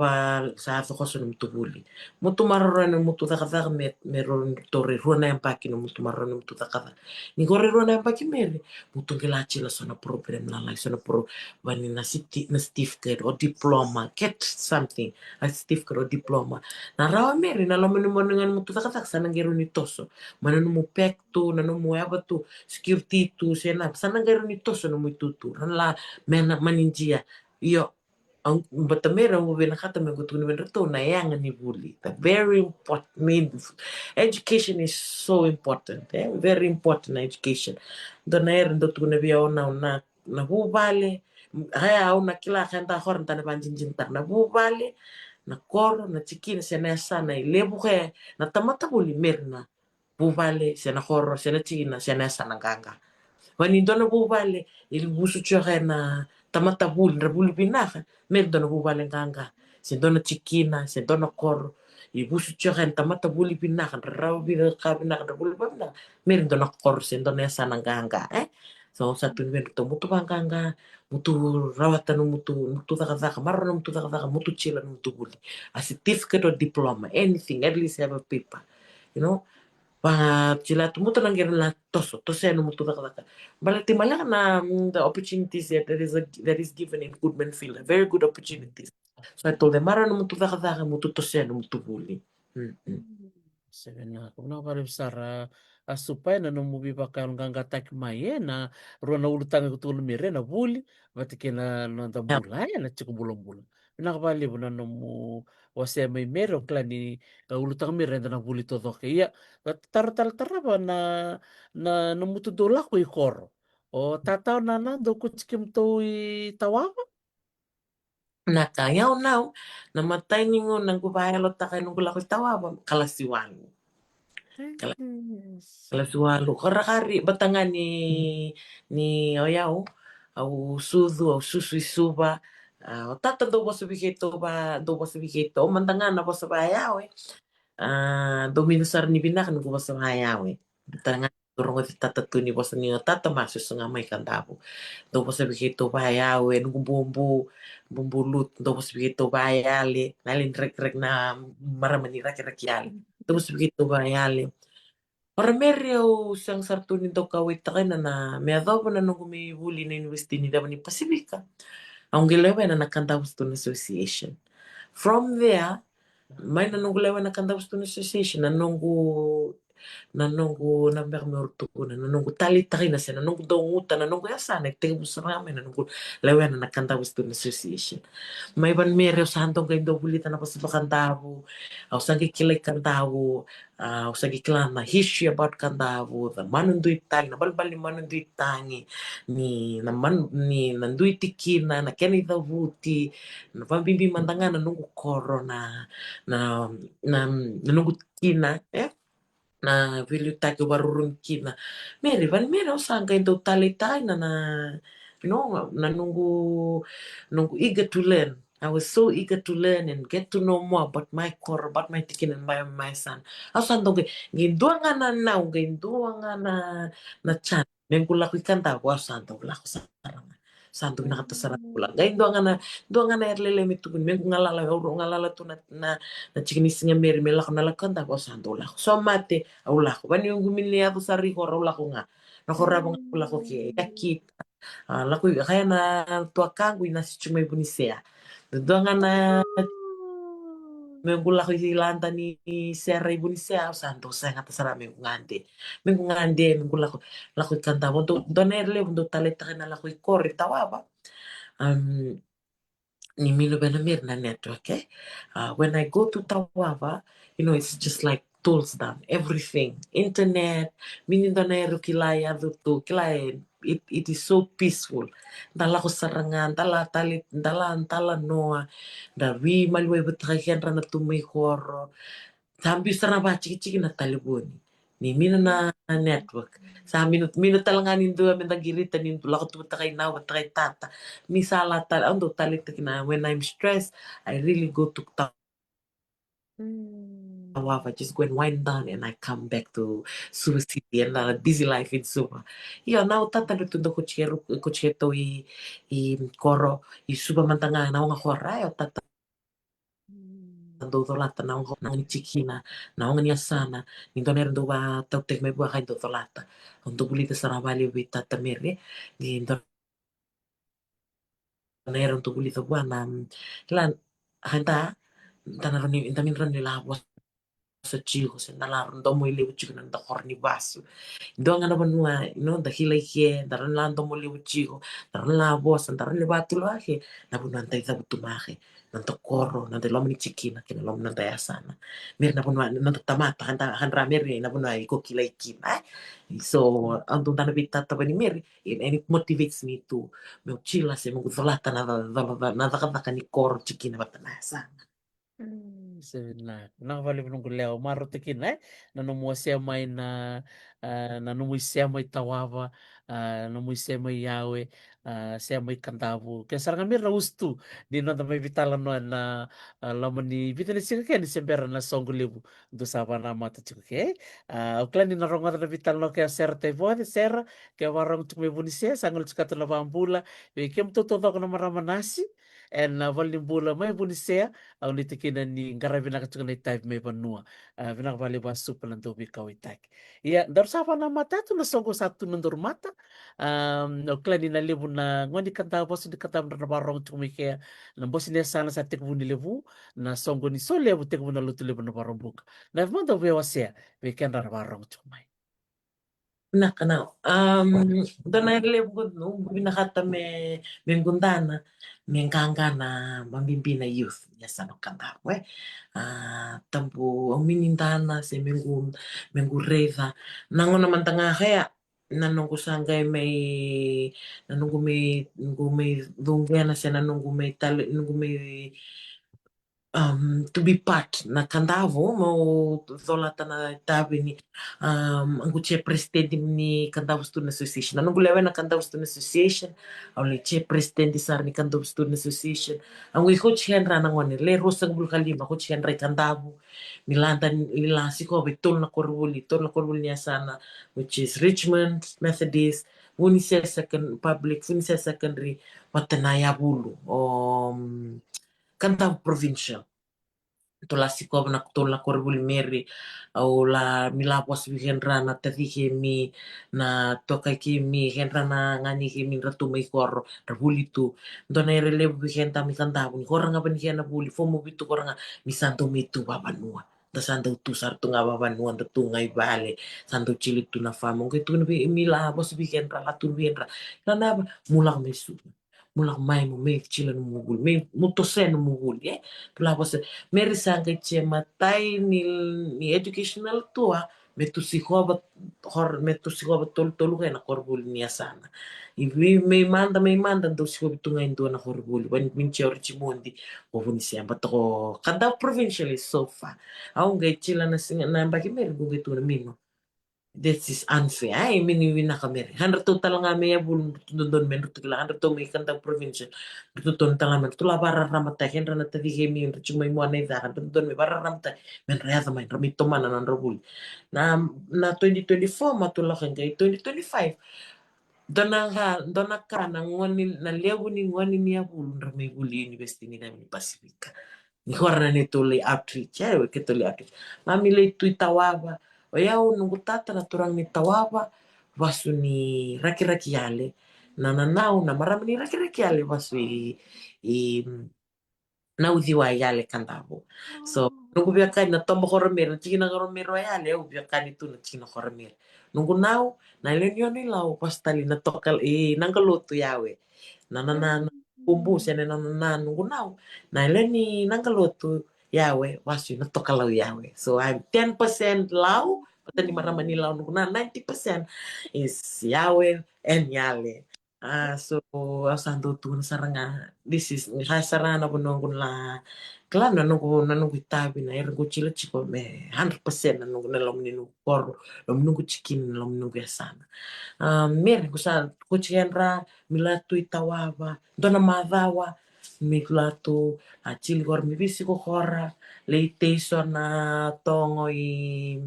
ato ko sunum tubuli. Mutu maroran ng mutu takata meron tori ruana yang paki no mutu maroran ng mutu takata. Ni gore ruana yang paki meri. Mutu kilachi la sona program na lai sona pro wani na siti na certificate or diploma. Get something. A certificate or diploma. Na rawa meri na laman mo dengan mutu takata sana gero ni toso. Mana mo pekto na no mo aba tu security tu sena sana gero ni toso no mo tutu. Ranla mena maninjia. Iyo ang batamera mo binakata may gusto ni to na yang ni bully. The very important education is so important. Very important education. Do na er do tu na biya na bubale. Haya au na kila kanta horan na panjinjin na bubale na koro na chikin sa nasa na ilebu kaya na tamata buli merna bubale sa na koro sa na chikin na sa nasa na ganga. Wanindona bubale ili busu choka na tamata buli na buli binaka mer dona bubale nganga sendona chikina sendona kor i busu choka na tamata buli binaka raw bida ka binaka na buli binaka mer dona kor sendona yasa nganga so satu ni to mutu banganga mutu rawatan mutu taka marro mutu taka mutu chila mutu buli a certificate or diploma anything at least have a paper you know Pagcilat mo talaga la toso ano mo taka. Balati malaka na the opportunities that is given in Goodman Field, very good opportunities. So I told them, mara mo taka mo tose ano mo tubuli. sabi na ko na pala sara supay na nung mubi pa ka nung gatak maye na ro na ulutang ko tulong mire na buli bati kina nanda Yeah. bulay na chiko bulong-bulong. Nakabali mo na nung mo wase may mero klani ulutang mire na buli todo kaya tar ba na namutudula ko ikoro. O tataw na nando ko chikim to tawawa. Nakayaw now, namatay ningo nang gubayalot ta kay nung gula ko tawa kalasiwan. Yes. Kalasiwalo. Karakari batangan ni Oyaw au sudu au susu isuba. Tata do ba subikito ba do ba subikito mantangan na ba sa bayaw dominusar ni binak no ba sa bayaw Batangan turong ti tata tu ni bosa ni tata masus nga may kandabo. Do ba subikito bayaw no bumbu lut do ba subikito bayali nalin rek na maramani rek yali. Do ba subikito bayali. Para merio siyang sartunin daw kawit ta na may daw na nung humihuli na university ni daw ni Pacifica. Ang gilewa na nakanta Student Association. From there, may nanunggulewa na kanta Student Association nanunggu namber mi ortuko nanunggu tali taki na siya nanunggu daw nguta nanunggu yasa nagtigo sa ramen nanunggu lewa na nakanta Student Association. May ban merio sa hantong kayo daw bulitan na pasapakantabo. Ako sa gikilay kantabo. Ako sa giklan na history about kantabo. The manunduit tangi. Nabalbal ni manunduit tangi. Ni nanduit tikina. Na keni daw buti. Na pambimbi mandangan na nunggu koro nanunggu kina. Na vilju tago warurun kina. Meri ban meri ako sangka daw talitay na nunggu eager to learn. I was so eager to learn and get to know more about my core, about my tikin and my son. Ako saan tong ginduwa nga na now, ginduwa nga na chan. Neng kula ko ikanta ako, ako saan tong wala ko sa sarang. santo binakata sarap pulang. Gay Hmm. doang ana erlele mitubun men ngalala uro ngalala tu na chikinis nga meri mela ko nalakanta ko santo la. So mate aula ko bani yung gumili ato sa riko aula ko nga. Nakorabang aula ko ki yakit. Lako kaya na tuakangu ina si chumay bunisea. Doang ana Menggulah hilanta ni sera ibu ni sea santo saya kata sara mengku ngande menggulah laku kanta untuk donerle untuk taleta kana laku ikori tawaba ni milo benamir na network when I go to Tawava it's just like tools down everything internet mini donero kilay aduto kilay it is so peaceful dala ko sarangan dala noa da wi malwe betragen rana tumay koro sambil saraba chiki na taliboni ni mino na network sa minut talanganin do amin tagiritan nin tulak tu takay na takay tata misala ando talit na when I'm stressed I really go to Tawava, just go and wind down and I come back to Suva City and busy life in Suva. Io now tata tundo kuchero i koro i Suva mantanga na nga kora yo tata dodolata na ni chikina na ni asana ni doner do ba tau tek me bua kai dodolata untuk bulita sarabali wita tamere ni doner untuk bulita bua na lan hanta tanaro ni intamin ran ni la sa chico se nalaron do mo ile chico nan da korni basu do nga na banua da hilay ke daran lan do mo ile chico daran la boss daran le batu la ke na bunan tay sa butumahe nan to koro nan de lomni chikina ke lom nan daya sana mir na bunwa nan to tamata han ramer na bunwa iko kilay kin so andun tan bita ta bani mir and it motivates me to me chila se mo gudolata na da ni koro chikina batana sana. Sebenarnya, nakabali mo nung gulaw, marotikin nanumuha siya may nanumuha siya may tawaba, nanumuha siya may yawe, siya may kantabu. Kaya sarang kami raustu, di na may bitalan na laman ni bitan siya kaya ni sembera na songgulibu, do sa na mata chiko kaya. Uklan ni narongan na bitalan kaya sera tebo, sera, kaya warang chukme bunisia, sanggol chukatu na bambula, kaya mtututo ko na maramanasi, and valim bula may bunisia, au ni tikina ni ngara vinaka tukana itai me vanua vinaka vale va supa na ndovi kau itai ia ndar sava na matatu na songo satu na ndor mata o klani na levu na ngoni kanta bosi ni kanta na barong tumikea na bosi ni sana sa tekbu ni levu na songo ni so levu tekbu na lutu levu na barong buka na vimanda vewa sea veken na barong tumai. Nakana donarle no binakata gundana mengkangana mambimbina youth ya sano kanta we tampu ang minindana se mengureza nangona mantanga kaya nanunggu sanggay nanunggu may dungyana se nanunggu may tali nanunggu may to be part na kandavo mo zolata na tabi ni ang che presidente ni Kandavo Student Association na nunggulewa na Kandavo Student Association ang che presidente sar ni Kandavo Student Association ang iko chihen ra nang wani le rosang bulkalima ko chihen ra Kandavo milanta nilasi ko betul na korbuli niya sana which is Richmond Methodist Unise Second Public Unise Secondary Watanaya Bulu Kandavo Provincial tola sikob na tola korbul meri au la milapos vi genra na tati ke mi na toka ke mi genra na ngani ke mi ratu mai kor rabuli tu dona rele vi genta mi kanta ni koranga ban na buli fomo bitu koranga mi santo mi tu baba nua da santo tu sar tu nga baba nua da tu ngai bale santo cilik tu na famo ke tu mi la bos vi genra la tu vi genra na mulak me su mulak mai mo me chila no mugul me mutose no mugul tu la bos Mary sangka matai ni educational tua metu si hoba tolu na korbul ni asana. Ivi may manda do si hoba tunga indo na korbul. When minchi orichimundi ni siya batako kada provincial is so far. Ako ngay chila na singa na bagi Mary gugay tu na mino. This is unfair. Ay, miniwin na kami. 100 total nga may abul doon men rutula 100 to may kanta provincial. Rutun tala men tula bara ramata hen rana tadi kemi rucu may mo anay da doon may bara ramata men raya may ramito man nan robul. Na 2024 matula kan kay 2025 dona ka na ngoni na levu ni ngoni ni avulu ndra me vuli university ni na Pasifika. Ni horna ni tuli outreach, ke tuli outreach. Mami le tu tawava. O yau nungu tata na turang ni tawava vasu ni raki-raki ale. Na nanau na marama ni raki-raki ale vasu i nauziwa yale kandavu. So nungu biakai na tombo horomere, na chikina horomere wa yale, au biakai tu na chikina horomere. Nungu nau, na ilenyo ni lau pastali na tokal nangalotu yawe. Na kumbu siya na nungu nau. Na ileni nangalotu yawe, wasu na tokalau yawe. So I'm 10% lau, patani marama ni lau nungu na 90% is yawe and yale. So asando tu saranga this is sarana bunong la kala nanungu itabi na ergo chila chiko me 100% nanungu na lom ninu kor lom nungu chikin lom nungu yasana mer kusa kuchienra milatu itawava dona madawa milatu achil gor mi visi ko hora leiteso na tongo i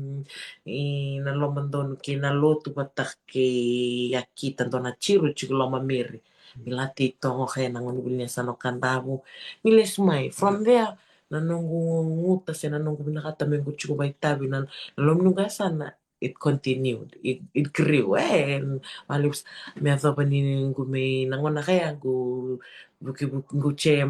na lomandon ki na lotu batak ki yakita dona chiru chiku loma miri milati tongo kaya nangon bilnya sano kandamu miles mai from there nanungu nguta se nanungu binakata mengu chiku baitabi na lom nunga sana it continued it grew and malus me azoba ni gume nangona kaya buki che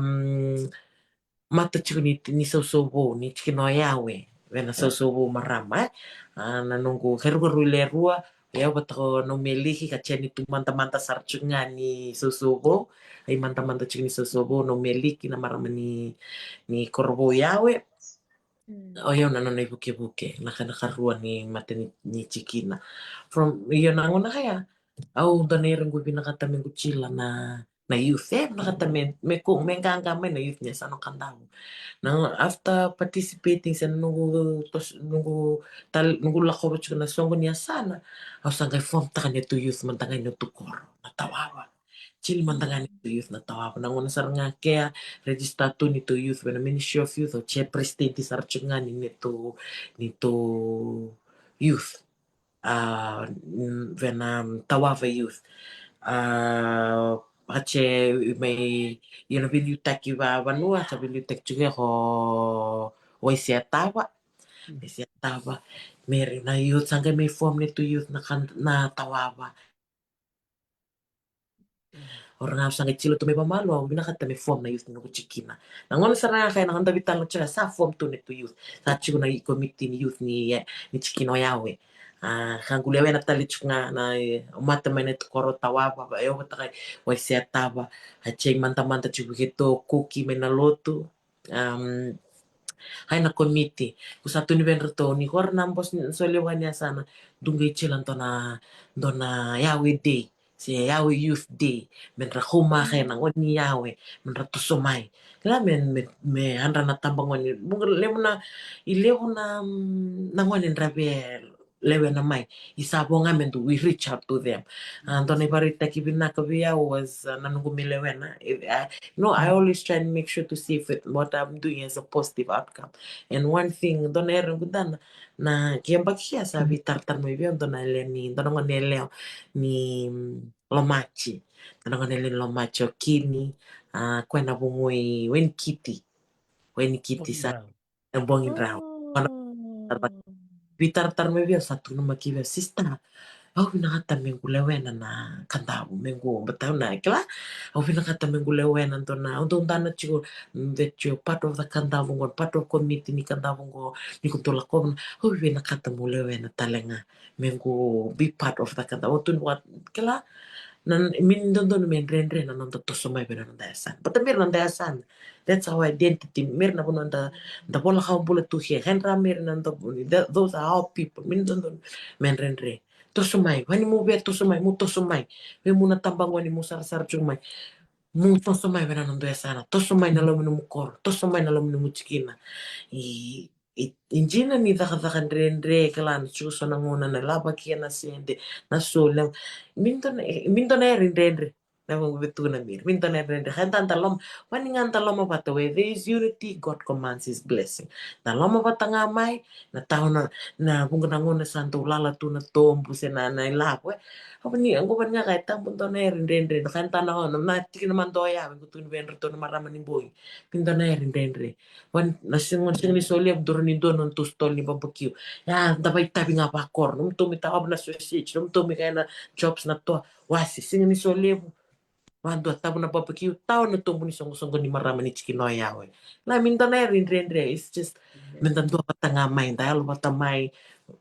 mata chiku ni sosobo ni chikino yawe vena sosobo marama na nunggu heru le rua ya batako no meliki kacheni tu manta sarchunga ni sosobo ai manta chikini sosobo no meliki na marama ni korbo yawe o yo na no buke naka ni mata ni chikina from yo na ngona kaya au danere ngu binakata mengu chila na youth nakata me kung menganga na youth niya sa anong kandamu. Now, after participating sa nungu lako na songo niya sana, ako sa form ta kanya to youth man tangay no tukoro, natawawa. Chili man tangay to youth natawawa. Nang una sarang nga kaya register to nito youth when Ministry of Youth o che presidente sa nga nito youth. When Tawawa youth. Pache may yun bibliotek iba banua sa bibliotek juga ho isiatawa isiatawa meron na youth sangga may form nito youth na tawawa orang nga sangga chilo to may pamalo binakata may form na youth no chikina nangon sa na kaya nangon dabitan lo tsaka sa form to nito youth sa chiko na committee ni youth ni chikino yawe kang kulewe na talit nga na umata may neto koro tawawa ba ayo kay wa isiatawa at siya manta chiko kito cookie may naloto hay na committee kusato ni Benroto ni kor nambos so lewa niya sana dungay chilan to na Yahweh Day si Yahweh Youth Day menra huma kay nang ni Yahweh menra to sumay kala me andra na tambang ni lewo na ilewo na nangonin rabe lewe na may isabo nga men we reach out to them and on ibarita kibina kabiya was nanungumilewe na no, I always try and make sure to see if what I'm doing is a positive outcome. And one thing, don't ever gudan na kiyamba kiya sabi tartar mo ibiyon don ele ni don ngo nele ni lomachi. Don ngo nele lomachi o kini kwena bungui wen kitty sa Bonginaw. bongin raw. Kono Oh. bitartar mo ibiyon satu no makibe sista. Au pinakata mengulewena na kandabu mengu bataw na kila au pinakata mengulewena to na untuk tana chigo that you part of the kandabu ngo part of committee ni kandabu ngo ni kutola ko au pinakata mulewena talenga mengu be part of the kandabu to what kila nan min don men rendre na non to somay pero non dasan but mir non dasan that's our identity mir na puno da bola ka bola tu he henra mir na those are our people min don men rendre to somay wani mo ber to somay mo to somay we mo na tambang wani mo sar chumay mo to somay pero non dasan to somay na lo mo kor to somay na lo mo chikina injina ni daka rendre kalan chuso na nguna na laba kia na siende na solang minto na rendre Namang betuna mir. Minta na rin. Kanta talom. Maningan talom bata where there is unity, God commands His blessing. Talom bata ngamay. Na tao na kung na santo lala tu na tombu se na ilapwe. Apa ni ang kuban nga kahit tang punto na rin. Kanta na ho. Na tiki naman to ya. Kung ben rito na maraman ni boy. Pinta na rin. Wan nasingon sing ni soli abdur ni don on tustol ni babakyu. Ya dapat tabi nga pakor. Nung tumi tawab na sausage. Nung tumi kaya na chops na to. Wasi sing ni soli Wando tabu na barbecue tao na tumbo ni songo ni marama ni chicken yawe. La minta na rin. It's just minta do patangamay dahil patamay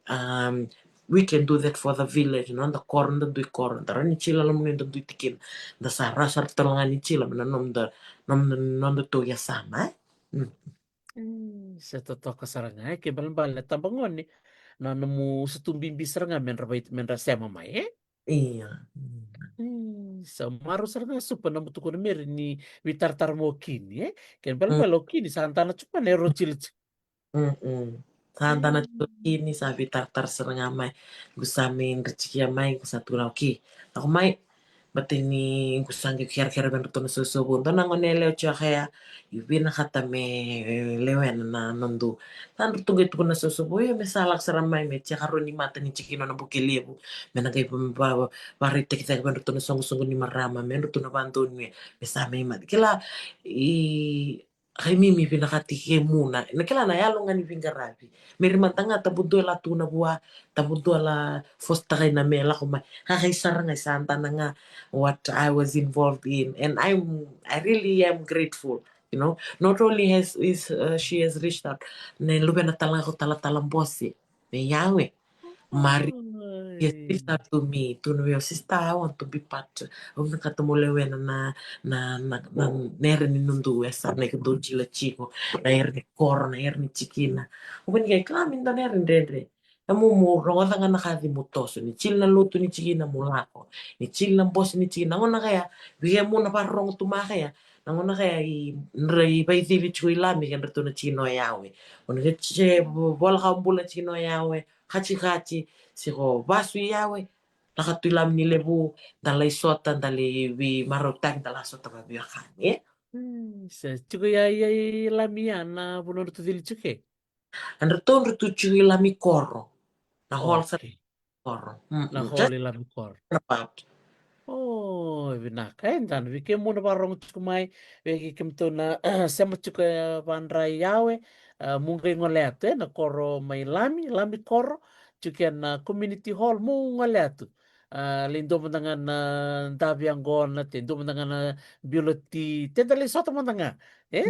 um we can do that for the village no the corn the do corn tara ni chila lam ni do tikin the sara sar tolongan ni chila na nom the to ya sama. Hmm. Sa totoo kasarangay kay balbal na tabangon ni na nemu setumbimbi seranga men rasema mai Iya. sa maro saranga supa na mutuko na mer ni witartar mo kini ken Hmm. balbal okini sa antana chupa ne rochil Mm. Santa na ini sabi tartar serang amai gusamin rezeki amai satu lagi. Ako mai batini gusangi kira-kira ben to susu bunto nango nele ocha kaya yubi na kata me lewen na nondu. Tan tunggu itu na susu boy me salak seramai me cia karuni mata ni cikino na bukilibu. Menagai pembawa barite kita ben to na sungguh-sungguh ni marama men to na bantu ni me same mat. Kila i Kay mimi pinakatike muna. Nakila na yalo nga ni Vingarabi. Merimanta nga tabudo la tuna buwa, tabudo la fosta kay na mela kuma. Kakaisara nga santa na nga what I was involved in. And I really am grateful. You know, not only she has reached out, na lupa na talaga ko talatalang boss eh. May yawe. Mari Yes, Ay. sister to me, to know your sister, I want to be part of the Katamulewe na nere ni nundu esa na kudo chila chico, na er ni kor, na er ni chikina. Uban kay klamin da nere ndendre. Kamu mo ronga nga nakadi mo toso, ni chil na luto ni chikina mulako, ni chil na boss ni chikina. Ngona kaya, bigyan mo na parang tumakaya, nangona kaya i pa itili chiko ilami kan reto na chino yawe. Una che bola ka mbula chino yawe, hachi siko basu yawe nakatulam ni lebu dalay sota dali wi marotang dala sota babiakan Sa chuko ya lamia na bunor tu dili chuke. and return to chui lami koro na hol sa Okay. koro Na just holi lami kor. about Oh, vinakain dan vike muna barong chukumai veke kimto na sema chuka bandrai yawe mungkin ngoleatu na koro mai lami koro chuka na community hall mu ngoleatu. Lindo mendangan na dabi anggon na tindo mendangan na bioloti tendali soto mendangan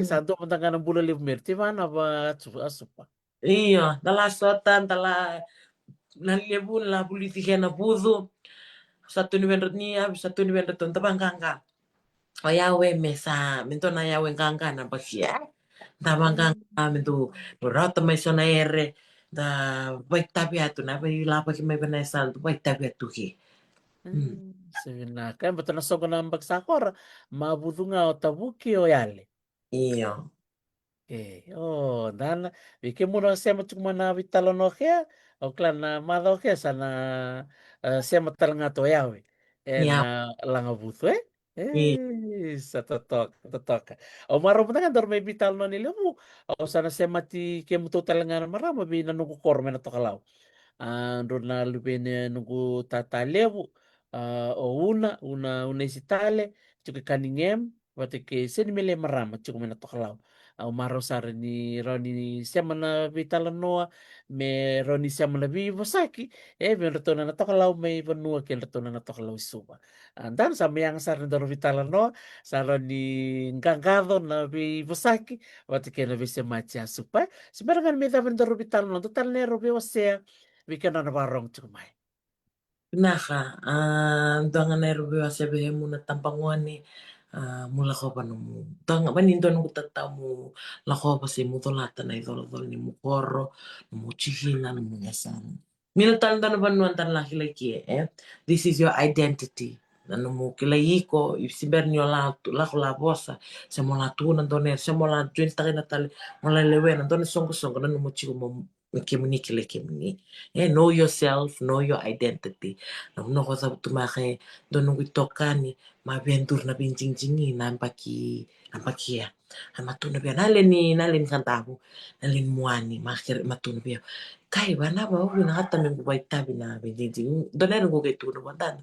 santo mendangan na bula liv merti mana ba asupa. iya dala sota dala na lebu la politika na budu satu ni vendor niya satu ni vendor ton tabang kangka o yawe mesa minto na yawe kangka na bakia tabang kangka minto berata mai sona ere da baik tapi atu na bai lapa ki mai benesan baik tapi atu ki. Sabi na kaya bato na sogo ng bagsakor mabuto nga o tabuki o yale. Iya. Dan bikin muna siya matukman na bitalo no kaya o klan na mado kaya sana siya matal nga to yawe. Iya. Na lang abuto Iya. sa totok. O maro mo na nga dorme bitalo no nila mo. O sana siya mati kaya mo total nga na marama binanungkukorme na to kalaw. Andro na lupene nungu tatalevu o una isitale chuka kaningem wate ke sen mele marama chuka mena tokalau au maro sare ni roni siama na vitala noa me roni siama na vivo saki me retona na tokalau me vanua ke retona na tokalau isuba andan sa yang sare na vitala noa sa roni ngangado na vivo saki wate ke na vise macha supa sebenarnya me da vendoro vitala no total ne robe wasea Weekend na nabarong chumay. Pinaka, danga na rubi wa sabi mo na tampanguan ni mula ko pa nung danga manindo nung tatamu la ko pa si mo tolata na idol ni mo koro mo chihina mo yasan. Minatan na ba nuan tan laki laki this is your identity. Nano mo kilay ko isiber niyo la ko la bosa sa mo la tunan doner sa mo la join takin na tali mo la lewen doon song nano mo chiko mo Know yourself, know your identity. Na uno ko sa tumake dono tokani mabentur na binjingjingi nampaki ya. Matuna bia nalen kantabu nalen muani makir matuna bia. Kai bana ba ubi na hata mengu baitabi na binjingjingi. Donero go ke tuno bandana.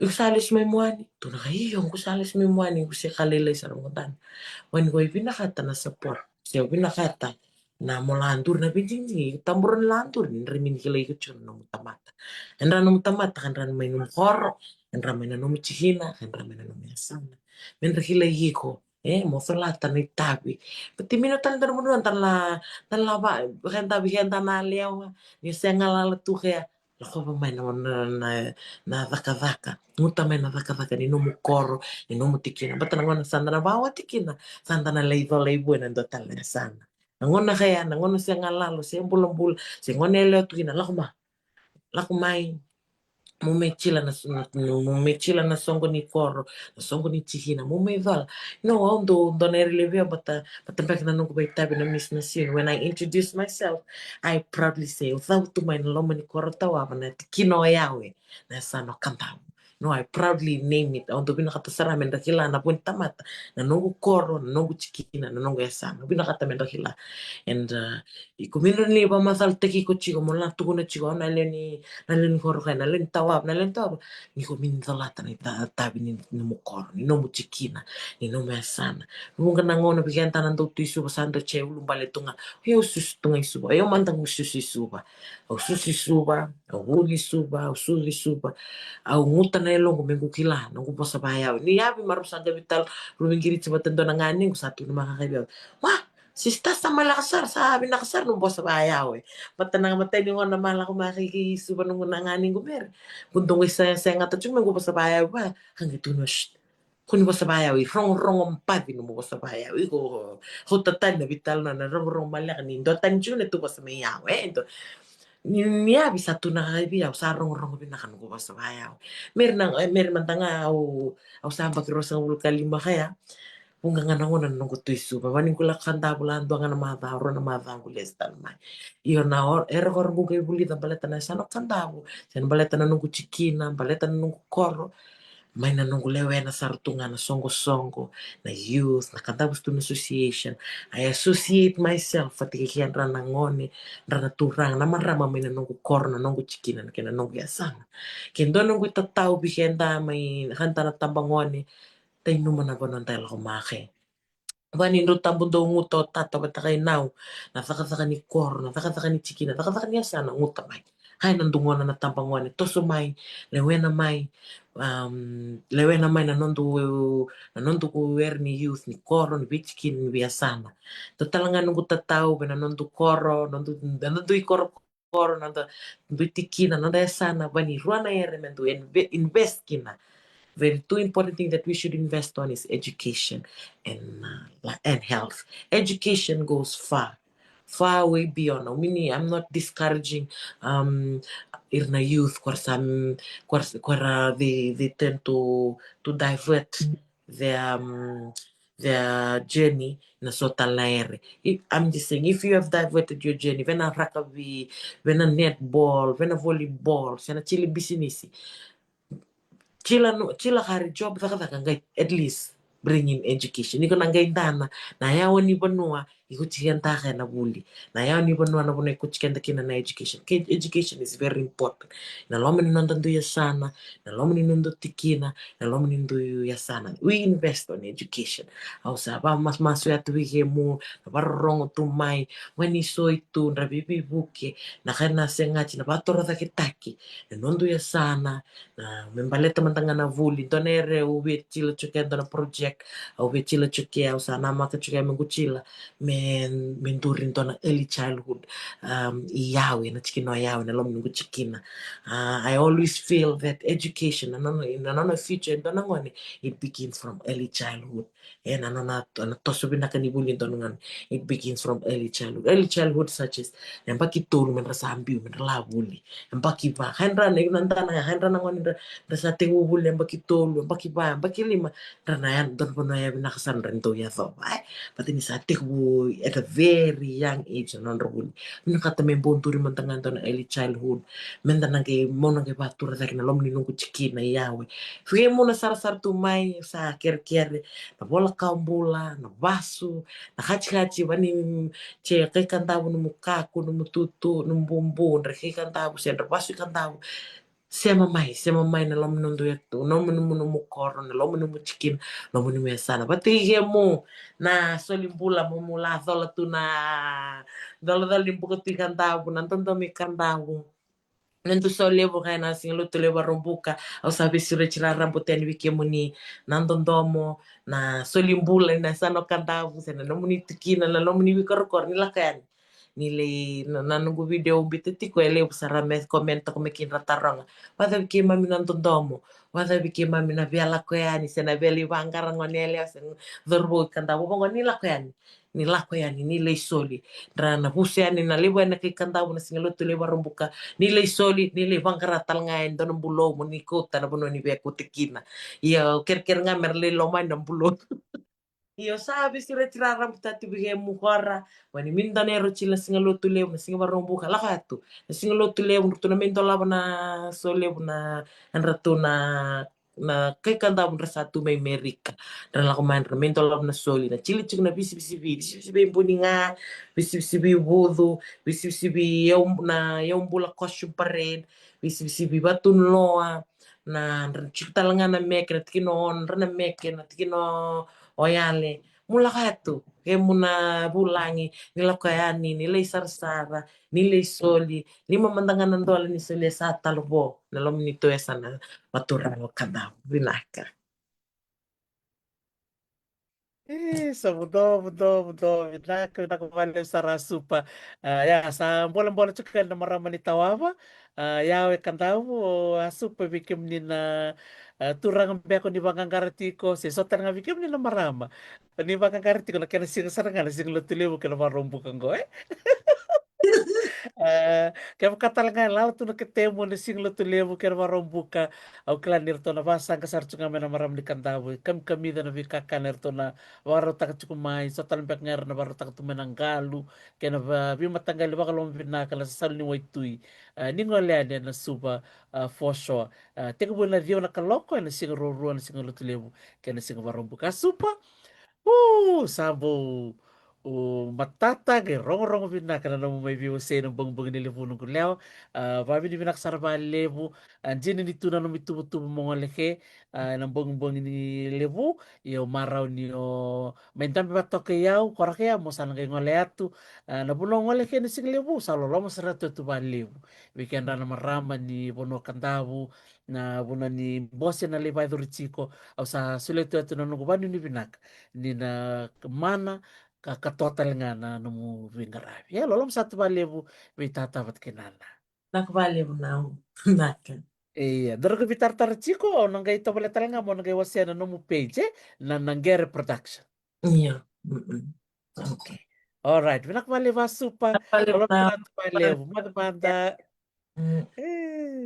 Usalis may muani. Tuna kayo kusalis may muani kusi kalilay sa rungutan. When ko pinakata na support. Siya pinakata na mo lantur na pinjingi tamburan lantur ni remin kilay ko chun no mutamata. Enra no mutamata kan ran may num koro, enra may na num chihina, enra may na num yasana. Menra kilay ko mo salata ni tabi. Pati minutan dar mo tan la ba kan tabi kan na lewa ni sengala tu kaya lako ba may na vaka muta may na vaka ni no mukoro ni no mutikina bata na sanda na bawa tikina sanda na leivo na total na sana nangona kaya nangona siya ngalalo siya bulong siya ngonelo tukina lakumay mumechila na songo ni koro na songo ni chihina mumeval no ondo donere levia bata back na nungu baitabi na miss na sin when I introduce myself I proudly say without to my loma ni koro tawa na tikino yawe na sano kantao no I proudly name it ondo binakata sara menda kila na punta mata na nungu koro na nungu chikina na nungu yasano binakata menda kila and ikumino ni ba masal teki ko chigo mo la tukuna chigo na len koro kaya na len tawab ni ko min salata ni tabi ni mo koro ni no mo chikina ni no me sana mo kana ngono bigan tanan to tisu ba sando che ulum bale tunga yo sus tunga isuba yo mantang susi suba o susi suba o huli suba o suli suba au nguta na elongo mengu kila no ko posa baya ni yabi marusa gabital rumingiri cebatan do nangani ko satu na makakaibaw wah sista sa malakasar sabi nakasar no bosa baya we matanang matay ni na mala ko makikisuba nung nanganing gumer kundong isa sa nga to chung ko sa baya ba hanggang tunos kung mo sa baya wi rong ang pabi no mo sa baya wi ko hotatan na vital na rong malak ni do tan chung to sa may yawe to niya bisa tu na biya sa rong binakan ko sa baya mer mantanga au sa bakiro sa kalima kaya Unga nga nangona nungu tuisu ba wani kula kanta bulando nga na mata ro na mata kules tan mai iyo na era kor buke buli ta baleta na sano kanta bu sen baleta na nungu chikina baleta na nungu koro mai na nungu lewe na sartunga na songo na youth na kanta student association I associate myself fatike kian rana ngone rana turang na marama mai na nungu koro na nungu chikina na kena nungu yasana kendo nungu tatau bihenda mai kanta na tambangone tay numa na bonon tayo kumake. Wani ndo tambundo nguto tata bata kay now. Nafakataka ni kor, nafakataka ni chiki, nafakataka ni asana nguta may. Hay nandungona na tampangwani. Toso may, lewena may, lewena may nanondo ko wer ni youth ni koro, ni bichiki, ni biasana. Totalanga nungu tatao, nanondo koro, nanondo i koro, nanondo bitiki, nanondo asana, bani ruana ere mendo invest kina. Very two important thing that we should invest on is education and health. Education goes far way beyond. I'm not discouraging irna youth they tend to divert their their journey na sotal na ere. I'm just saying if you have diverted your journey, when a rugby, when a netball, when a volleyball, when a chili business, chila kari job taka at least bring in education niko nangai dana na yawo ni banua iko chikan taka na buli na yawo ni banua na buna iko chikan takina na education education is very important na lomo ni nandando ya sana na lomo ni nando tikina na lomo ni nando ya sana we invest on education au sa ba mas maso ya tuwike mo na barongo tumai wani so itu na bibi buke na kana sengachi na batora taki na nando ya sana na membaleta mantanga na vuli donere uwe chila chuke na project uwe chila chuke au sana maka chuke menguchila men durin dona early childhood iyawe na chikino yawe na lom nungu chikina I always feel that education na future dona ngone it begins from early childhood and na toso binaka ni vuli dona ngone it begins from early childhood such as nambaki tolu men rasambi men lavuli nambaki ba handra na nantana handra na ngone rasa tengu bule mbaki tolu mbaki ba mbaki lima rana don't know ya binakasan rin to ya so. Ay, pati ni sa tiku at a very young age non rubun. Minakata may bonturi man tangan to na early childhood. Menda nage mo nage batura sa kinalom ni nungku chiki na yawe. Fie mo na sar tu mai sa ker na bola kaumbola na basu na hachi bani che kai kantabu no mukaku no mututu no bumbu na kai kantabu se na basu kantabu sema mai na lomo no dueto no no mukoro na lomo no chicken no mo sana pati he mo na solimbula mo mula thola tu na dola limpu tu kantabu na tonto mi kantabu Nanto so levo kaya na sing luto lewa rombuka au sabi sure chila rambutan wiki muni nandon domo na solimbula na sano kandavu sena no muni tikina na no muni wikorokor nila kaya nile na nungu video umbite tiko ele usara me komenta ko mekin rataranga wada wiki mami nandon domo wada wiki mami na viala kaya ni sena veli wangara ngonele sen dorbo kandavu bongo nila kaya ni nile soli rana husiani na lewa na kandavu na sing luto lewa rombuka nilai soli nilai vangkaratal ngayon doon ng bulo mo ni kota na buno ni Beko Tikina. Iyo, ker nga merli lomay ng bulo. Iyo, sabi sila tiraram tati bigay mo kara. Wani mindanero chila singalo tulew na singa barong buka lakatu. Na singalo tulew nuto na mindo labo na solew na anrato na kay kanda mo satu may Amerika. Dan ako man ramento labo na soli na chili chuk na bisi buni nga bisi budo bisi yung bula costume parade bisi batun loa na chuk talanga na mek na tikino na tikino oyale mula katu kaya muna bulangi nila kayani nila isarsara nila isoli lima mandangan ng dola ni soli sa talbo nalom nito esa na maturang kada binaka. Sa mudo, vinaka sa rasupa. Sa bola-bola juga na marama ni tawama. Yawe kandamu asupa bikim ni na turang beko ni bangang karatiko. Si sotan nga bikim ni na marama. Ni bangang karatiko na kena sing sarangan sing lutulibu kena marumbu kanggo kaya makatalanga lalo tu nakitemo ni sing lo tulevo kaya marombuka au klan nirto na basa kasar chunga mena maram ni kandawo kam kamida na vikaka nirto na waro taka chukumai so talambek ngar na waro taka tumenang galu kaya na bi matanggal ba kalong pinaka la sal ni waitui ningo leane na suba for sure teka bu na dio na kaloko na sing roro na sing lo tulevo kaya na sing marombuka supa sabo. Matata ke rong-rong vina kana na may viwo say ng bang nila punong kunleo. Babi ni pinaksarba lebu. Anjin ni tuna no mitubo-tubo mga leke. Ng bang ni lebu. Iyo maraw niyo. Mentan pa to kayaw. Kora kaya mo sana kayo ngoleatu. Nabulong ngoleke ni sing lebu. Sa lolo mo sarap tutuban lebu. Weekend na marama ni Bono Kandabu. Na buno ni boss na lebay duritsiko. Aw sa sulit ito na nungubano ni binak. Ni na mana kakatotal nga na numu vingaravi. Ya lolom satu balevu vitatavat kinana. Nakabali mo na naka. Iya, daraga vitartar chiko o nangai tobaletal nga mo nangai wasya na numu page na nanggere production. Iyo. Okay. Alright, vinakbaliva supa Nakabali mo lolom na satu balevu. Magmanda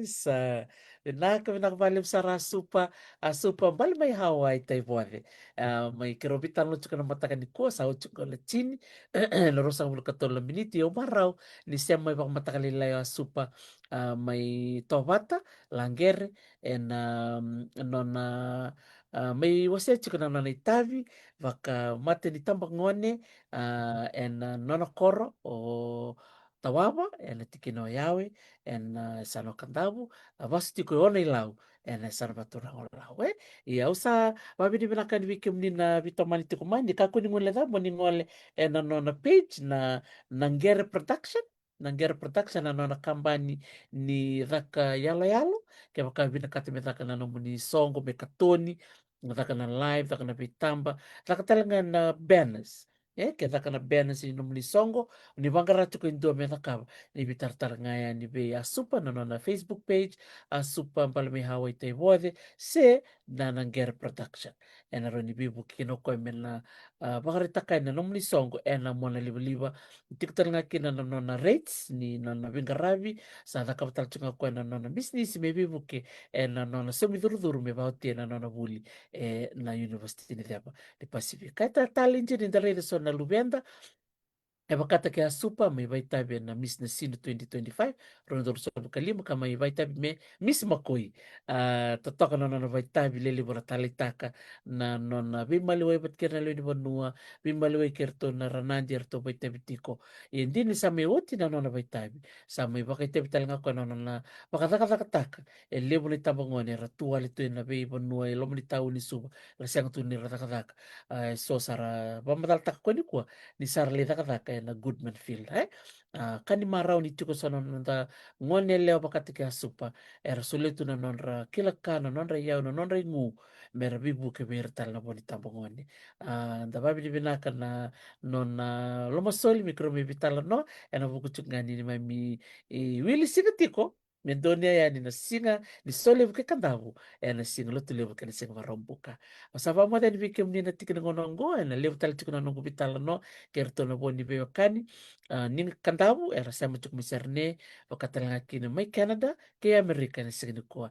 sa vinakbaliv sa rasupa asupa bal may Hawaii tay buwan. May kirobitan lo chuka na matakan ni ko sa chuka la chini loro sa ulo katol miniti o maraw ni siya may bang matakalilayo asupa may tobata langger and non may wasya chuka na nanay tavi baka mate ni tambak ngone and nonokoro o tawawa and tikino yawe en sano kandabu basti ko ona ilaw en sarbatura olaw iya usa babi di binakan wikim ni na bitomani ti kumandi kako ni ngole da moni ngole en ano na page na Nanggere production ano na kambani ni raka yalo yalo kaya baka binakati metaka na muni songo me katoni raka na live raka na bitamba raka talaga na banners kaya raka na banners ni muni songo ni bangara ko indo metaka ni bitartar ngaya ni be asupa na Facebook page asupa palami Hawaii tay bode se nanangger production ena ro ni bibu kino ko mena bakarita kaina nomni songo ena mona liba tiktar nga kina nona rates ni nona vingaravi sa da kapital chunga ko ena nona business me bibu ke ena nona semi duru me bauti ena nona vuli na university ni dapa di Pacific kaita talinji ni dalere so na lubenda e wakata ke a supa mai vai tabe na Miss na Sino 2025 rono so kalima kama i vai tabe me Miss Makoi totoka na nona vai tabe lele bora talitaka na nona bimali wai bat kera lele banua bimali wai kerto na ranandi erto vai tabe tiko e ndini sa me oti na nona vai tabe sa mai wakai tabe talanga ko na nona wakataka e lebo ni tabangone ratua le tu na bei banua e lomo ni tau ni suba la siang tu ni ratakataka so sara bamadal tak ko ni kuwa ni sara le takataka na Goodman Field kani marau ni tuko sa nonda ngone leo bakati ke supa era suletu na nonra kilaka na nonra yau na nonra ingu mera bibu ke bertal na boni tambongone da babi binaka na nona loma soli mikro mi vitala no ena buku chungani ni mami wili sigatiko mendonia yani na singa ni sole buke kandavu ena singa lotu lebu ke singa marombuka masaba mo den bikem ni na tikina ngonongo ena lebu tal tikina nongo vitala no kerto na boni beo kani ning kandavu era sama cuk miserne wakatalanga kina mai Canada ke Amerika ni signi ko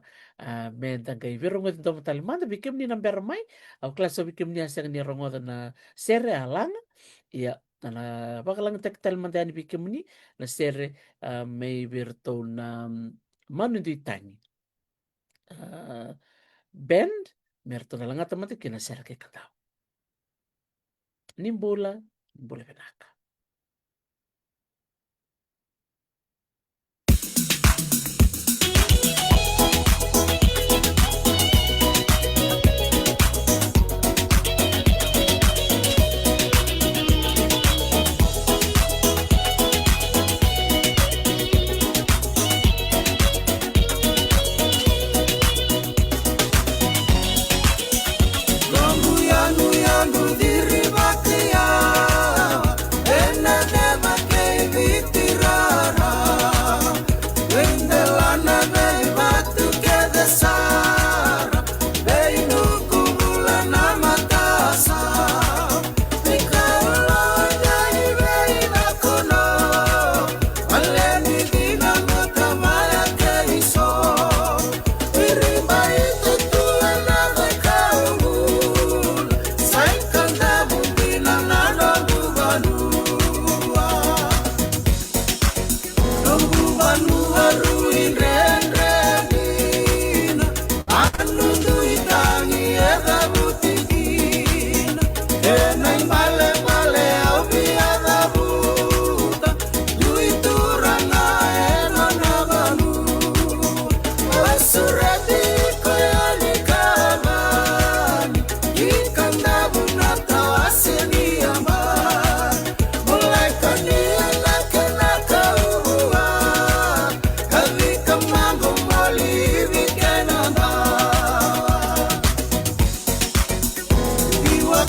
men tanga i virongo to talimanda bikem ni namber mai au klaso bikem ni asang ni rongo na sere alanga ia na bakalang tek talimanda ni bikem ni na sere mai virto na manu di tani band merto na langa tamate kina sere ke kandavu nimbula benaka.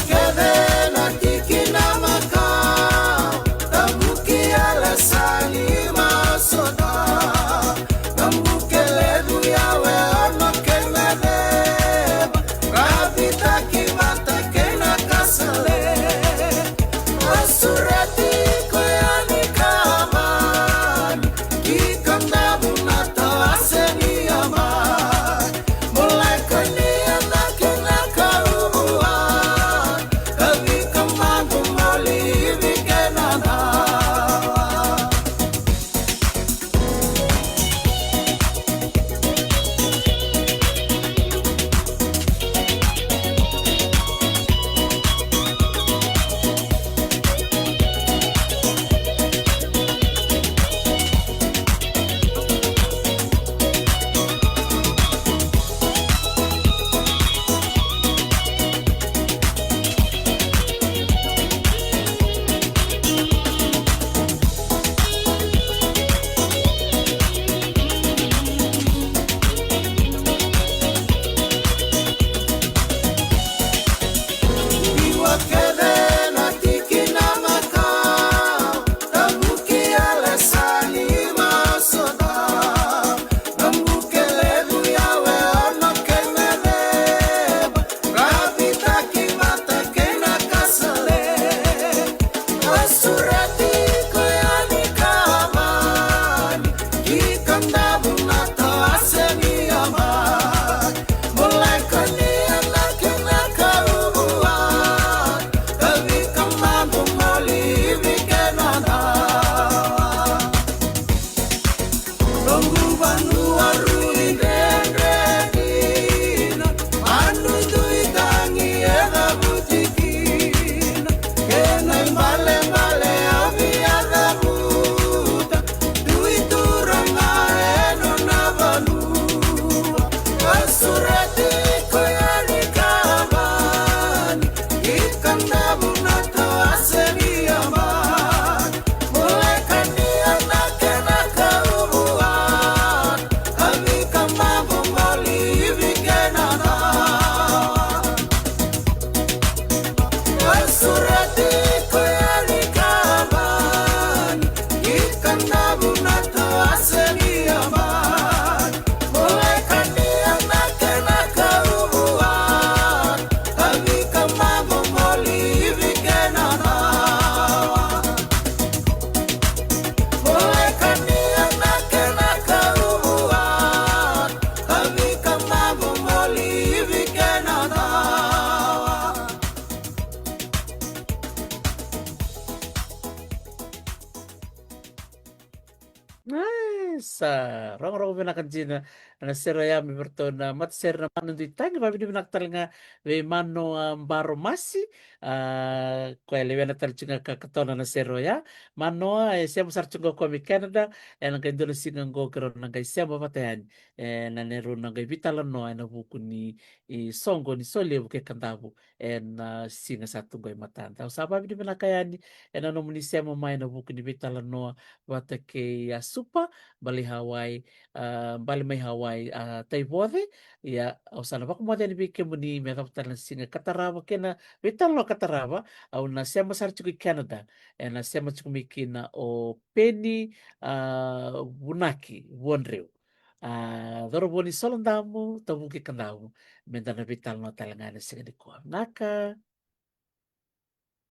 Quede Sa rongrong minakanjina na serayami bertona mat ser na manu di tang babi di minaktal nga we mano baro masi ko elewe na tal chinga ka katona na sero ya mano siya masar chunga ko mi Canada en nga Indonesia nga go kero na ga siya mapatayan na nero na ga vitala no na buku ni songo ni sole buke kandabu en singa satu go matanta usaba di minakayani en ano ni siya mo mai na buku ni vitala no wata ke supa bali Hawaii bali mai Hawaii tai bode ya au sana bak mo den bi ke muni me ta tan singa kataraba kena vital no kataraba au na sema sar chuki Canada e na sema chuki mikina o peni bunaki wonreu doro boni solondamu tabu ke kandamu mendana vital no talangana singa di ko naka